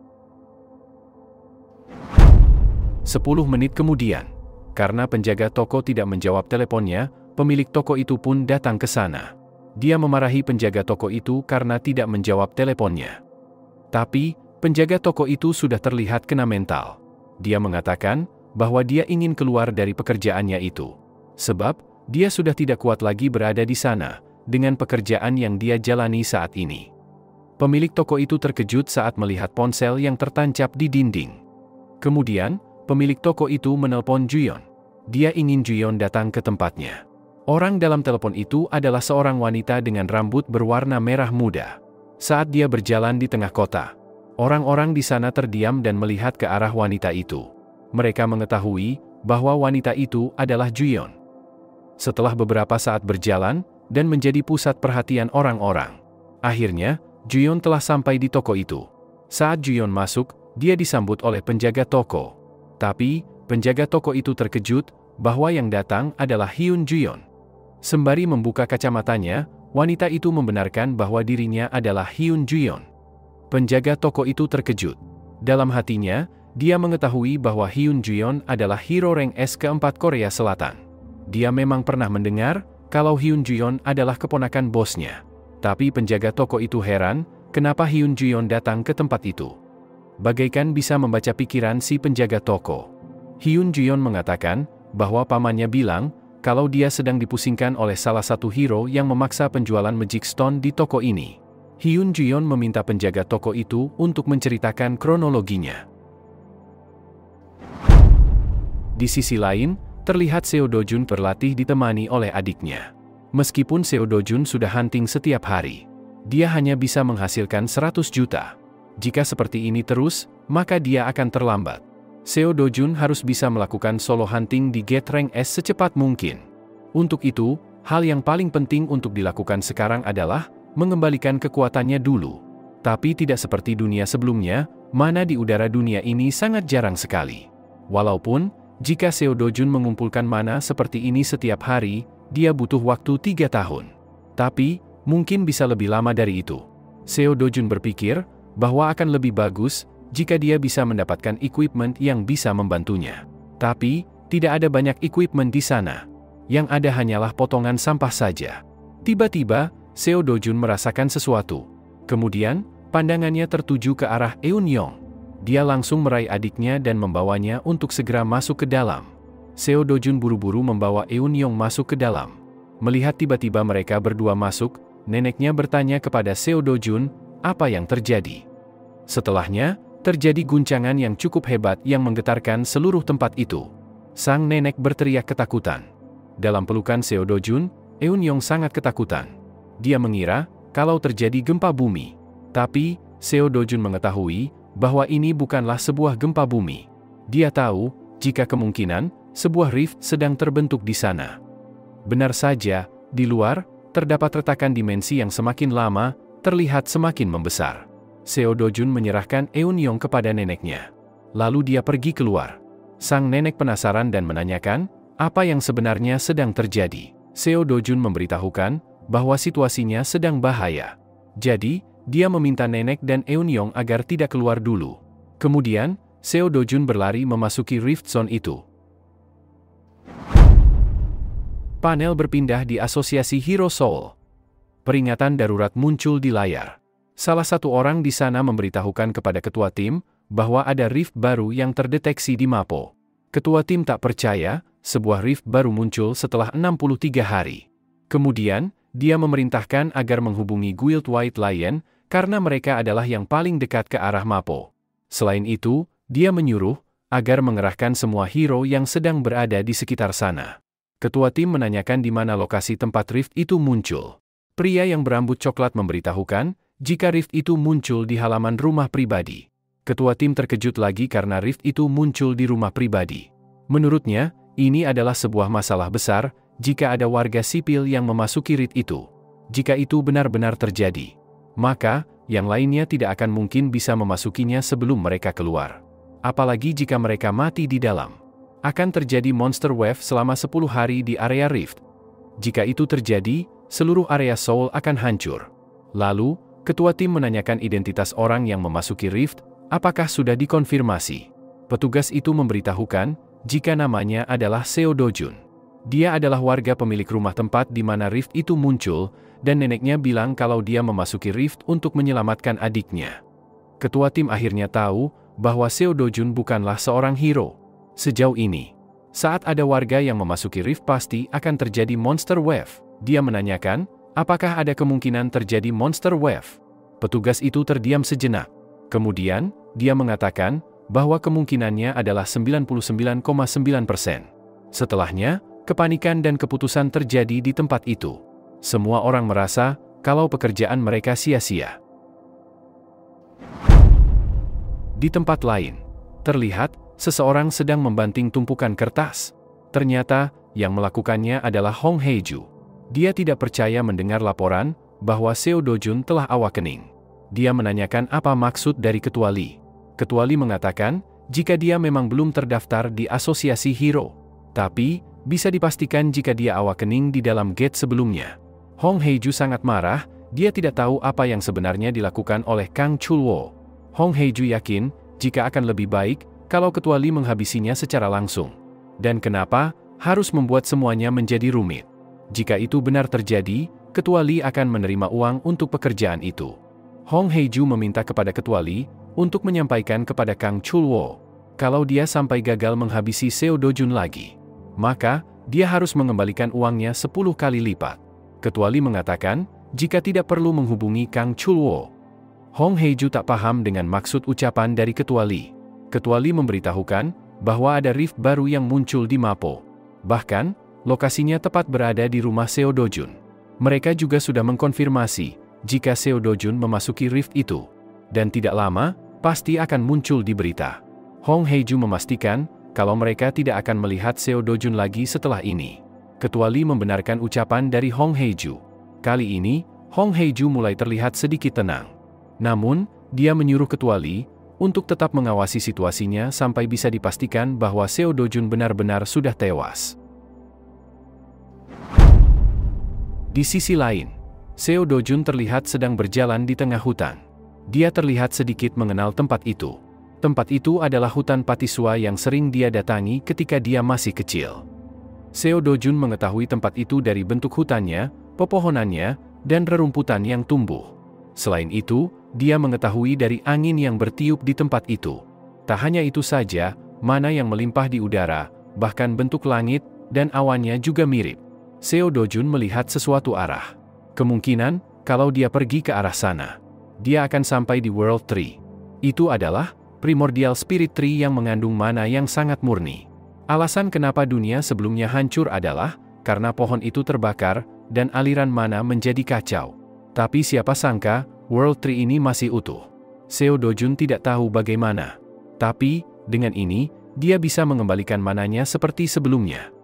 Speaker 1: 10 menit kemudian, karena penjaga toko tidak menjawab teleponnya, pemilik toko itu pun datang ke sana. Dia memarahi penjaga toko itu karena tidak menjawab teleponnya. Tapi, penjaga toko itu sudah terlihat kena mental. Dia mengatakan bahwa dia ingin keluar dari pekerjaannya itu. Sebab, dia sudah tidak kuat lagi berada di sana, dengan pekerjaan yang dia jalani saat ini. Pemilik toko itu terkejut saat melihat ponsel yang tertancap di dinding. Kemudian, pemilik toko itu menelpon Juyeon. Dia ingin Juyeon datang ke tempatnya. Orang dalam telepon itu adalah seorang wanita dengan rambut berwarna merah muda. Saat dia berjalan di tengah kota, orang-orang di sana terdiam dan melihat ke arah wanita itu. Mereka mengetahui bahwa wanita itu adalah Juyeon. Setelah beberapa saat berjalan dan menjadi pusat perhatian orang-orang, akhirnya Juyeon telah sampai di toko itu. Saat Juyeon masuk, dia disambut oleh penjaga toko. Tapi, penjaga toko itu terkejut bahwa yang datang adalah Hyun Juyeon. Sembari membuka kacamatanya, wanita itu membenarkan bahwa dirinya adalah Hyun Juyeon. Penjaga toko itu terkejut. Dalam hatinya, dia mengetahui bahwa Hyun Juyeon adalah hero rank S keempat Korea Selatan. Dia memang pernah mendengar kalau Hyun Juyeon adalah keponakan bosnya. Tapi penjaga toko itu heran, kenapa Hyun Juyeon datang ke tempat itu. bagaikan bisa membaca pikiran si penjaga toko. Hyun Juyeon mengatakan bahwa pamannya bilang kalau dia sedang dipusingkan oleh salah satu hero yang memaksa penjualan Magic Stone di toko ini. Hyun Juyeon meminta penjaga toko itu untuk menceritakan kronologinya. Di sisi lain, terlihat Seo Dojun berlatih ditemani oleh adiknya. Meskipun Seo Dojun sudah hunting setiap hari, dia hanya bisa menghasilkan 100 juta. Jika seperti ini terus, maka dia akan terlambat. Seo Dojun harus bisa melakukan solo hunting di Gate Rank S secepat mungkin. Untuk itu, hal yang paling penting untuk dilakukan sekarang adalah mengembalikan kekuatannya dulu. Tapi tidak seperti dunia sebelumnya, mana di udara dunia ini sangat jarang sekali. Walaupun, jika Seo Dojun mengumpulkan mana seperti ini setiap hari, dia butuh waktu 3 tahun. Tapi, mungkin bisa lebih lama dari itu. Seo Dojun berpikir bahwa akan lebih bagus jika dia bisa mendapatkan equipment yang bisa membantunya. Tapi, tidak ada banyak equipment di sana. Yang ada hanyalah potongan sampah saja. Tiba-tiba, Seo Dojun merasakan sesuatu. Kemudian, pandangannya tertuju ke arah Eun-yong. Dia langsung meraih adiknya dan membawanya untuk segera masuk ke dalam. Seo Dojun buru-buru membawa Eun-yong masuk ke dalam. Melihat tiba-tiba mereka berdua masuk, neneknya bertanya kepada Seo Dojun, apa yang terjadi. Setelahnya, terjadi guncangan yang cukup hebat yang menggetarkan seluruh tempat itu. Sang nenek berteriak ketakutan. Dalam pelukan Seo Dojun, Eun-yong sangat ketakutan. Dia mengira kalau terjadi gempa bumi. Tapi, Seo Dojun mengetahui bahwa ini bukanlah sebuah gempa bumi. Dia tahu, jika kemungkinan, sebuah rift sedang terbentuk di sana. Benar saja, di luar, terdapat retakan dimensi yang semakin lama, terlihat semakin membesar. Seo Dojun menyerahkan Eun-yong kepada neneknya. Lalu dia pergi keluar. Sang nenek penasaran dan menanyakan, apa yang sebenarnya sedang terjadi. Seo Dojun memberitahukan bahwa situasinya sedang bahaya. Jadi, dia meminta nenek dan Eun-yong agar tidak keluar dulu. Kemudian, Seo Dojun berlari memasuki Rift Zone itu. Panel berpindah di Asosiasi Hero Soul. Peringatan darurat muncul di layar. Salah satu orang di sana memberitahukan kepada ketua tim bahwa ada rift baru yang terdeteksi di Mapo. Ketua tim tak percaya, sebuah rift baru muncul setelah 63 hari. Kemudian, dia memerintahkan agar menghubungi Guild White Lion, karena mereka adalah yang paling dekat ke arah Mapo. Selain itu, dia menyuruh agar mengerahkan semua hero yang sedang berada di sekitar sana. Ketua tim menanyakan di mana lokasi tempat rift itu muncul. Pria yang berambut coklat memberitahukan jika rift itu muncul di halaman rumah pribadi. Ketua tim terkejut lagi karena rift itu muncul di rumah pribadi. Menurutnya, ini adalah sebuah masalah besar jika ada warga sipil yang memasuki rift itu. Jika itu benar-benar terjadi, maka, yang lainnya tidak akan mungkin bisa memasukinya sebelum mereka keluar. Apalagi jika mereka mati di dalam. Akan terjadi monster wave selama 10 hari di area rift. Jika itu terjadi, seluruh area Soul akan hancur. Lalu, ketua tim menanyakan identitas orang yang memasuki rift, apakah sudah dikonfirmasi. Petugas itu memberitahukan, jika namanya adalah Seo Dojun. Dia adalah warga pemilik rumah tempat di mana rift itu muncul, dan neneknya bilang kalau dia memasuki rift untuk menyelamatkan adiknya. Ketua tim akhirnya tahu bahwa Seo Dojun bukanlah seorang hero. Sejauh ini, saat ada warga yang memasuki rift pasti akan terjadi monster wave. Dia menanyakan, apakah ada kemungkinan terjadi monster wave? Petugas itu terdiam sejenak. Kemudian, dia mengatakan bahwa kemungkinannya adalah 99,9%. Setelahnya, kepanikan dan keputusan terjadi di tempat itu. Semua orang merasa kalau pekerjaan mereka sia-sia. Di tempat lain, terlihat seseorang sedang membanting tumpukan kertas. Ternyata, yang melakukannya adalah Hong Hae-ju. Dia tidak percaya mendengar laporan bahwa Seo Dojun telah awakening. Dia menanyakan apa maksud dari Ketua Lee. Ketua Lee mengatakan, jika dia memang belum terdaftar di Asosiasi Hero. Tapi, bisa dipastikan jika dia awakening di dalam gate sebelumnya. Hong Hae-ju sangat marah, dia tidak tahu apa yang sebenarnya dilakukan oleh Kang Chul-wo. Hong Hae-ju yakin, jika akan lebih baik, kalau Ketua Lee menghabisinya secara langsung. Dan kenapa, harus membuat semuanya menjadi rumit. Jika itu benar terjadi, Ketua Lee akan menerima uang untuk pekerjaan itu. Hong Hae-ju meminta kepada Ketua Lee, untuk menyampaikan kepada Kang Chulwo, kalau dia sampai gagal menghabisi Seo Dojun lagi, maka dia harus mengembalikan uangnya 10 kali lipat. Ketua Li mengatakan, jika tidak perlu menghubungi Kang Chulwo. Hong Haeju tak paham dengan maksud ucapan dari Ketua Li. Ketua Li memberitahukan bahwa ada rift baru yang muncul di Mapo. Bahkan, lokasinya tepat berada di rumah Seo Dojun. Mereka juga sudah mengkonfirmasi jika Seo Dojun memasuki rift itu. Dan tidak lama, pasti akan muncul di berita. Hong Haeju memastikan kalau mereka tidak akan melihat Seo Dojun lagi setelah ini. Ketua Li membenarkan ucapan dari Hong Haeju. Kali ini, Hong Haeju mulai terlihat sedikit tenang. Namun, dia menyuruh Ketua Li untuk tetap mengawasi situasinya sampai bisa dipastikan bahwa Seo Dojun benar-benar sudah tewas. Di sisi lain, Seo Dojun terlihat sedang berjalan di tengah hutan. Dia terlihat sedikit mengenal tempat itu. Tempat itu adalah hutan Patisua yang sering dia datangi ketika dia masih kecil. Seo Dojun mengetahui tempat itu dari bentuk hutannya, pepohonannya, dan rerumputan yang tumbuh. Selain itu, dia mengetahui dari angin yang bertiup di tempat itu. Tak hanya itu saja, mana yang melimpah di udara, bahkan bentuk langit dan awannya juga mirip. Seo Dojun melihat sesuatu arah. Kemungkinan, kalau dia pergi ke arah sana, dia akan sampai di World Tree. Itu adalah Primordial Spirit Tree yang mengandung mana yang sangat murni. Alasan kenapa dunia sebelumnya hancur adalah karena pohon itu terbakar dan aliran mana menjadi kacau. Tapi siapa sangka, World Tree ini masih utuh. Seo Dojun tidak tahu bagaimana. Tapi, dengan ini, dia bisa mengembalikan mananya seperti sebelumnya.